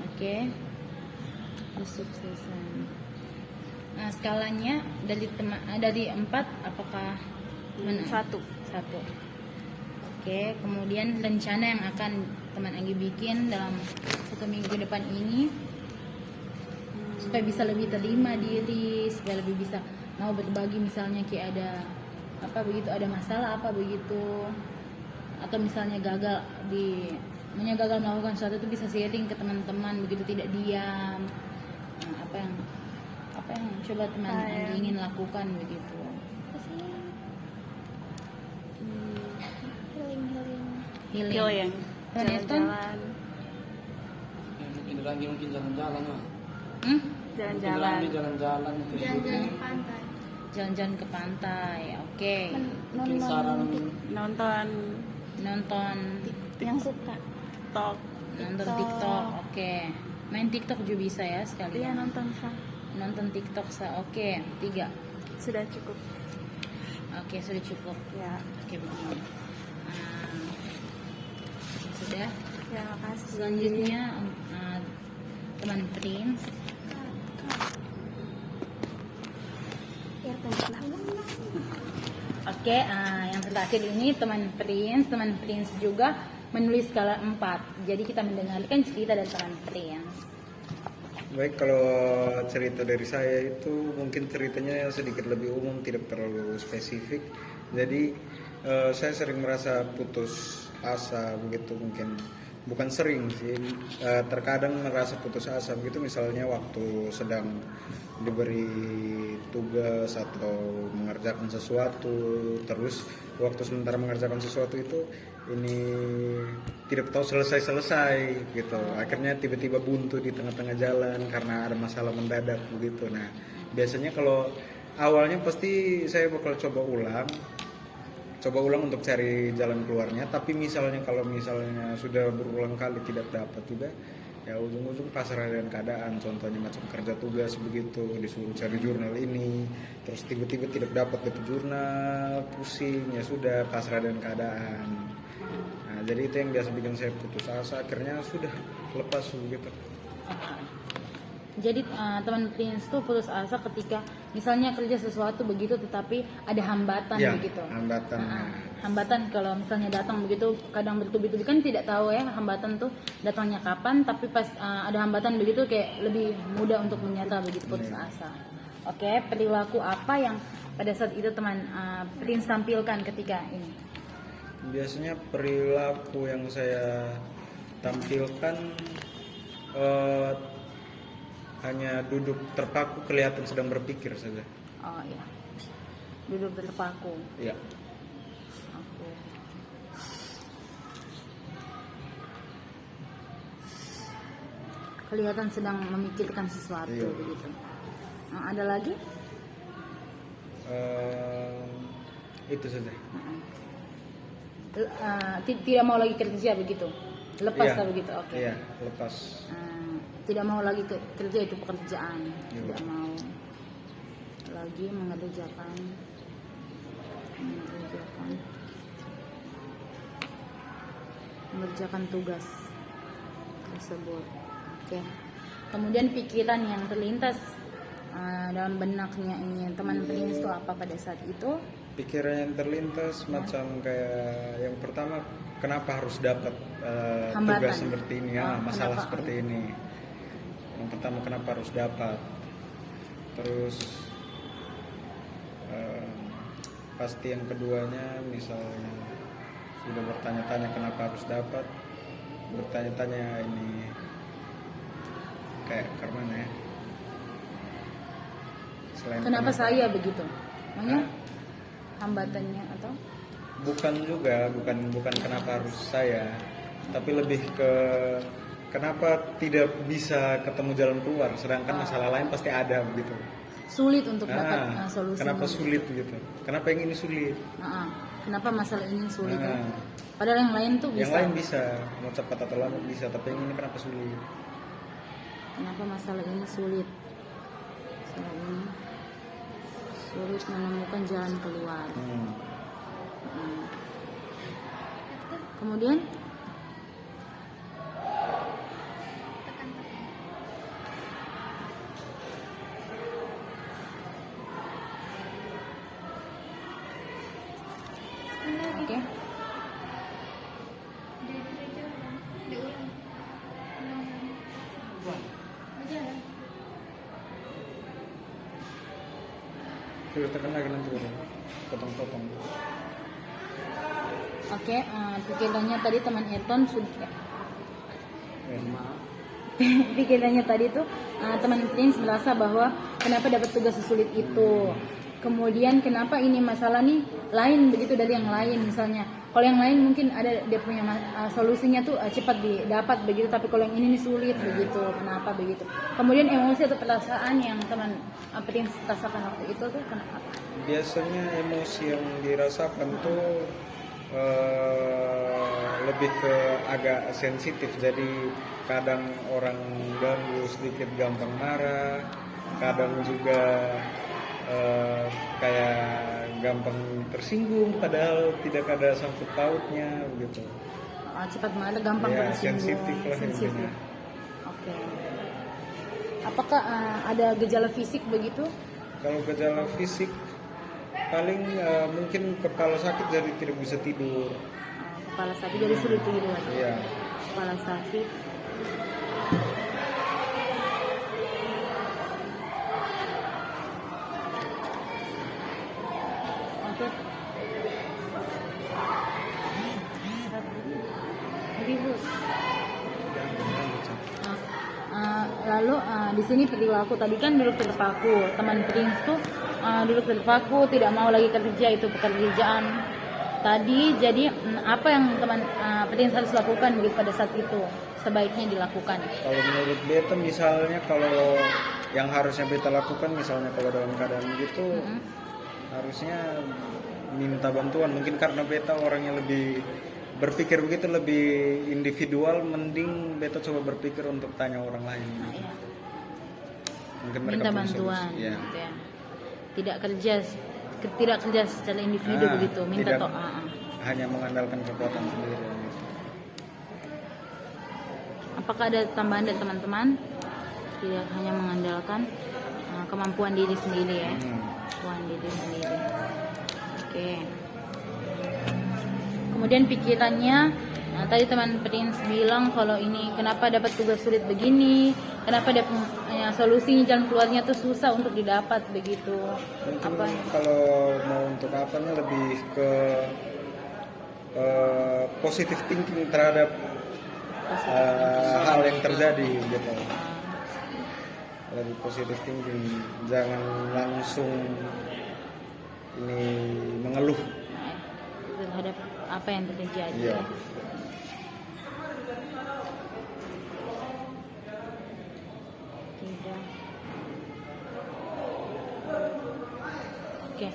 Oke. Kesuksesan. Nah, skalanya dari 4 apakah Satu. Oke, kemudian rencana yang akan teman Anggi bikin dalam 1 minggu depan ini supaya bisa lebih terima diri, supaya lebih bisa mau berbagi, misalnya kayak ada ada masalah begitu, atau misalnya gagal melakukan sesuatu itu bisa sharing ke teman-teman begitu, tidak diam. Nah, apa yang coba teman Anggi ingin lakukan begitu? Healing. Jalan-jalan. Mungkin jalan-jalan lah. Jalan-jalan. Jalan-jalan Jalan-jalan ke pantai. Jalan-jalan ke pantai. Oke. Mungkin saran Nonton yang suka nonton TikTok. Oke. Main TikTok juga bisa ya sekali. Iya, Nonton TikTok Oke, 3. sudah cukup. Oke, sudah cukup. Ya. Oke, begini. Sudah. Ya, makasih. Selanjutnya teman Prince. Oke, yang terakhir ini teman Prince juga menulis skala 4. Jadi kita mendengarkan cerita dari teman Prince. Baik, kalau cerita dari saya itu mungkin ceritanya sedikit lebih umum, tidak terlalu spesifik. Jadi saya sering merasa putus asa begitu, mungkin bukan sering sih, terkadang merasa putus asa begitu, misalnya waktu sedang diberi tugas atau mengerjakan sesuatu, terus waktu sementara mengerjakan sesuatu itu ini tidak tahu selesai gitu, akhirnya tiba-tiba buntu di tengah-tengah jalan karena ada masalah mendadak begitu. Nah, biasanya kalau awalnya pasti saya bakal coba ulang untuk cari jalan keluarnya, tapi kalau misalnya sudah berulang kali tidak dapat juga, ya ujung-ujung pasrah dengan keadaan. Contohnya macam kerja tugas begitu, disuruh cari jurnal ini, terus tiba-tiba tidak dapat itu jurnal, pusing, ya sudah pasrah dengan keadaan. Nah, jadi itu yang biasa bikin saya putus asa, akhirnya sudah lepas begitu. Jadi teman Prince tuh putus asa ketika misalnya kerja sesuatu begitu, tetapi ada hambatan Ya, begitu. hambatan. Hambatan kalau misalnya datang begitu, kadang bertubi-tubi kan tidak tahu ya hambatan tuh datangnya kapan, tapi pas ada hambatan begitu kayak lebih mudah untuk menyerah begitu, putus asa. Oke, perilaku apa yang pada saat itu teman Prince tampilkan ketika ini? Biasanya perilaku yang saya tampilkan hanya duduk terpaku, kelihatan sedang berpikir saja. Oh iya, duduk terpaku. Iya. Oke. Kelihatan sedang memikirkan sesuatu Iya. begitu. Ada lagi? Itu saja. Tidak mau lagi kerja begitu, lepas Iya. lah begitu. Oke. Iya, lepas. Tidak mau lagi kerja itu pekerjaan, Iya. tidak mau lagi mengerjakan tugas tersebut. Oke. Kemudian pikiran yang terlintas dalam benaknya ini teman Prince itu apa pada saat itu? Pikiran yang terlintas macam kayak yang pertama, kenapa harus dapat Hambatan. tugas seperti ini ya, masalah Kenapa? seperti ini. Yang pertama, kenapa harus dapat. Terus pasti yang keduanya, misalnya sudah bertanya-tanya kenapa harus dapat, bertanya-tanya ini kayak kemana ya, selain Kenapa saya begitu? Makanya hambatannya atau? bukan kenapa harus saya, tapi lebih ke kenapa tidak bisa ketemu jalan keluar, sedangkan masalah lain pasti ada begitu. Sulit untuk dapat solusi. Kenapa sulit gitu? Kenapa yang ini sulit? Kenapa masalah ini sulit? Ya? Nah. Padahal yang lain tuh bisa. Yang lain bisa, mau cepat atau lambat bisa, tapi yang ini kenapa sulit? Kenapa masalah ini sulit? Masalah ini sulit menemukan jalan keluar. Kemudian oke. Sudah tekan lagi nanti potong-potong. Oke, pikirannya tadi teman Ayrton sudah. Pikirannya tadi tuh teman Prince merasa bahwa kenapa dapat tugas sesulit itu. Kemudian kenapa ini masalah nih lain begitu dari yang lain misalnya. Kalau yang lain mungkin ada dia punya solusinya tuh cepat didapat begitu, tapi kalau yang ini nih sulit begitu. Kenapa begitu? Kemudian emosi atau perasaan yang teman Prince rasakan waktu itu tuh kenapa? Biasanya emosi yang dirasakan tuh lebih ke agak sensitif, jadi kadang orang ganggu sedikit gampang marah, kadang juga kayak gampang tersinggung padahal tidak ada sangkut pautnya begitu. Cepat marah, gampang Ya, tersinggung. sensitif lah intinya. Oke. Apakah ada gejala fisik begitu? Kalau gejala fisik paling mungkin kepala sakit jadi tidak bisa tidur. kepala sakit jadi sulit tidur. Iya. Kepala sakit. Oke. Ribut. Lalu di sini perilaku tadi kan duduk terpaku. Teman Prince tuh duduk terpaku, tidak mau lagi kerja, itu pekerjaan tadi. Jadi apa yang teman Prince harus lakukan begitu pada saat itu sebaiknya dilakukan? Kalau menurut beta misalnya, kalau yang harusnya beta lakukan misalnya kalau dalam keadaan gitu, harusnya minta bantuan. Mungkin karena beta orangnya lebih berpikir begitu, lebih individual, mending beta coba berpikir untuk tanya orang lain. Ya. Mungkin mereka Minta punya bantuan, solusi. Ya. gitu ya. Tidak kerja secara individu begitu, minta tidak hanya mengandalkan kekuatan sendiri. Gitu. Apakah ada tambahan dari teman-teman? Tidak hanya mengandalkan kemampuan diri sendiri ya. Kemampuan diri sendiri. Oke. Kemudian pikirannya, tadi teman Prince bilang kalau ini kenapa dapat tugas sulit begini, kenapa solusinya jalan keluarnya tuh susah untuk didapat begitu. Mungkin kalau mau untuk apanya lebih ke positive thinking terhadap hal yang terjadi gitu. Lebih positive thinking, jangan langsung ini mengeluh terhadap apa yang terjadi. Iya. Tidak. Oke,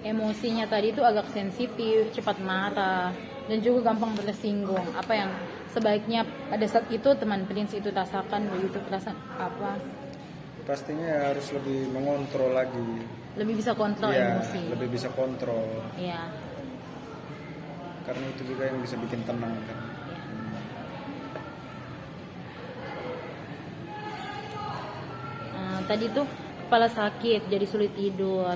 emosinya tadi itu agak sensitif, cepat marah, dan juga gampang tersinggung. Apa yang sebaiknya pada saat itu teman Prince itu rasakan begitu, perasaan apa? pastinya harus lebih mengontrol lagi. Lebih bisa kontrol Iya, emosi. lebih bisa kontrol. Iya. Karena itu juga yang bisa bikin tenang kan. Tadi tuh kepala sakit, jadi sulit tidur.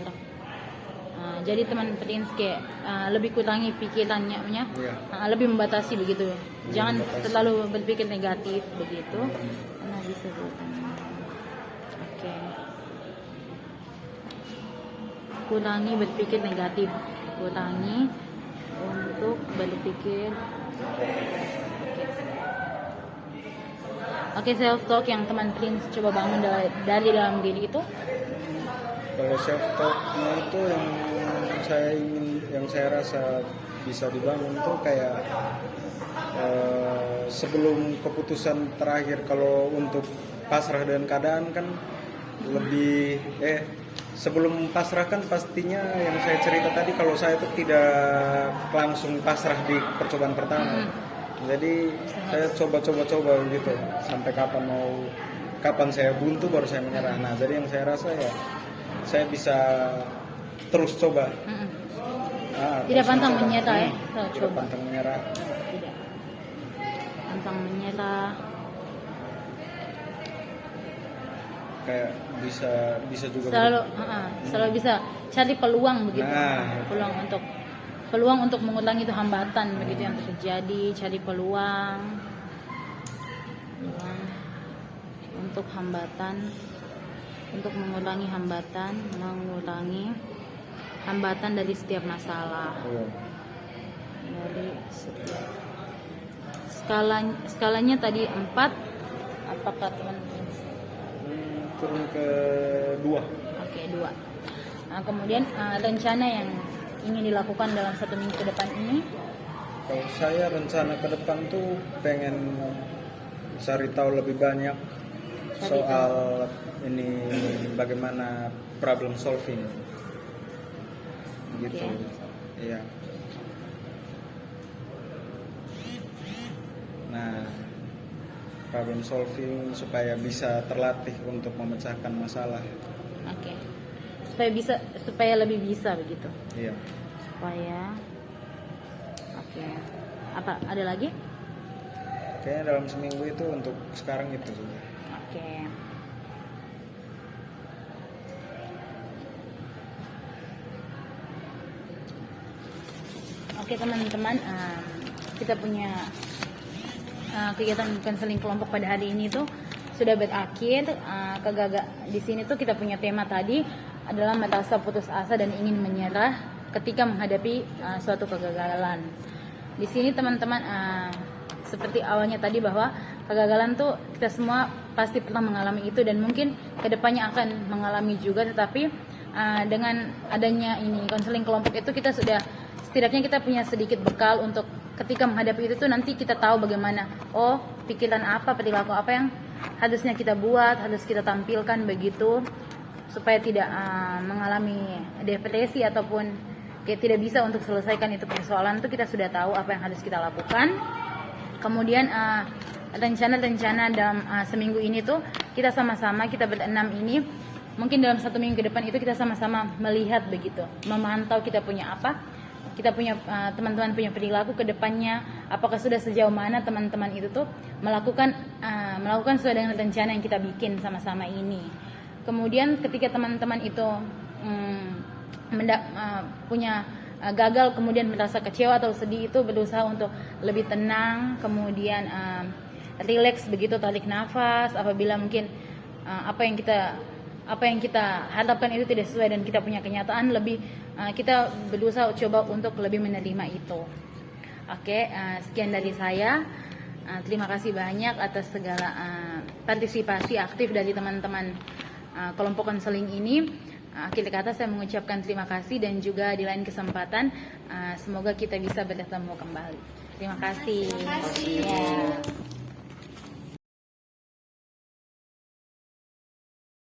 Jadi teman Prince kayak lebih kurangi pikirannya, Iya. lebih membatasi begitu. Jangan membatasi. terlalu berpikir negatif begitu. Karena bisa Oke. Kurangi berpikir negatif. Kurangi untuk berpikir. Oke, self talk yang teman Prince coba bangun dari dalam diri itu. Kalau self talknya itu yang saya rasa bisa dibangun tuh kayak sebelum keputusan terakhir. Kalau untuk pasrah dengan keadaan kan lebih sebelum pasrah kan pastinya yang saya cerita tadi, kalau saya tuh tidak langsung pasrah di percobaan pertama. Jadi saya coba gitu sampai kapan saya buntu baru saya menyerah. Nah, jadi yang saya rasa ya saya bisa terus coba. Tidak terus pantang mencoba. menyerah ya. Tidak Coba. pantang menyerah. Tidak. Pantang menyerah. Kayak bisa juga Selalu bisa cari peluang begitu. Nah. Peluang untuk mengulangi itu hambatan begitu yang terjadi, cari peluang untuk mengurangi hambatan dari setiap masalah. Dari skalanya tadi 4, apakah teman-teman? Turun ke 2. Oke, 2. Nah, kemudian rencana yang ingin dilakukan dalam 1 minggu ke depan ini? Kalau saya rencana ke depan tuh pengen cari tahu lebih banyak soal ini bagaimana problem solving gitu. Iya. Nah, problem solving supaya bisa terlatih untuk memecahkan masalah. Oke. Supaya lebih bisa begitu. Iya. Oke. Apa ada lagi? Kayaknya dalam seminggu itu untuk sekarang itu juga. Oke. Oke teman-teman, kita punya kegiatan konseling kelompok pada hari ini tuh sudah berakhir. Di sini tuh kita punya tema tadi adalah merasa putus asa dan ingin menyerah ketika menghadapi suatu kegagalan. Di sini teman-teman seperti awalnya tadi bahwa kegagalan tuh kita semua pasti pernah mengalami itu dan mungkin kedepannya akan mengalami juga, tetapi dengan adanya ini konseling kelompok itu kita sudah setidaknya kita punya sedikit bekal untuk ketika menghadapi itu tuh nanti kita tahu bagaimana pikiran apa, perilaku apa yang harusnya kita buat, harus kita tampilkan begitu supaya tidak mengalami depresi ataupun tidak bisa untuk selesaikan itu persoalan. Itu kita sudah tahu apa yang harus kita lakukan. Kemudian rencana-rencana dalam seminggu ini tuh kita sama-sama, kita berenam ini mungkin dalam 1 minggu ke depan itu kita sama-sama melihat begitu, memantau kita punya apa, kita punya teman-teman punya perilaku ke depannya, apakah sudah sejauh mana teman-teman itu tuh melakukan sesuai dengan rencana yang kita bikin sama-sama ini. Kemudian ketika teman-teman itu punya gagal, kemudian merasa kecewa atau sedih, itu berusaha untuk lebih tenang, kemudian relax begitu, tarik nafas apabila mungkin apa yang kita harapkan itu tidak sesuai dan kita punya kenyataan, lebih kita berusaha coba untuk lebih menerima itu. Oke, sekian dari saya. Terima kasih banyak atas segala partisipasi aktif dari teman-teman kelompok konseling ini. Akhir kata saya mengucapkan terima kasih dan juga di lain kesempatan semoga kita bisa bertemu kembali. Terima kasih. Terima kasih. Ya.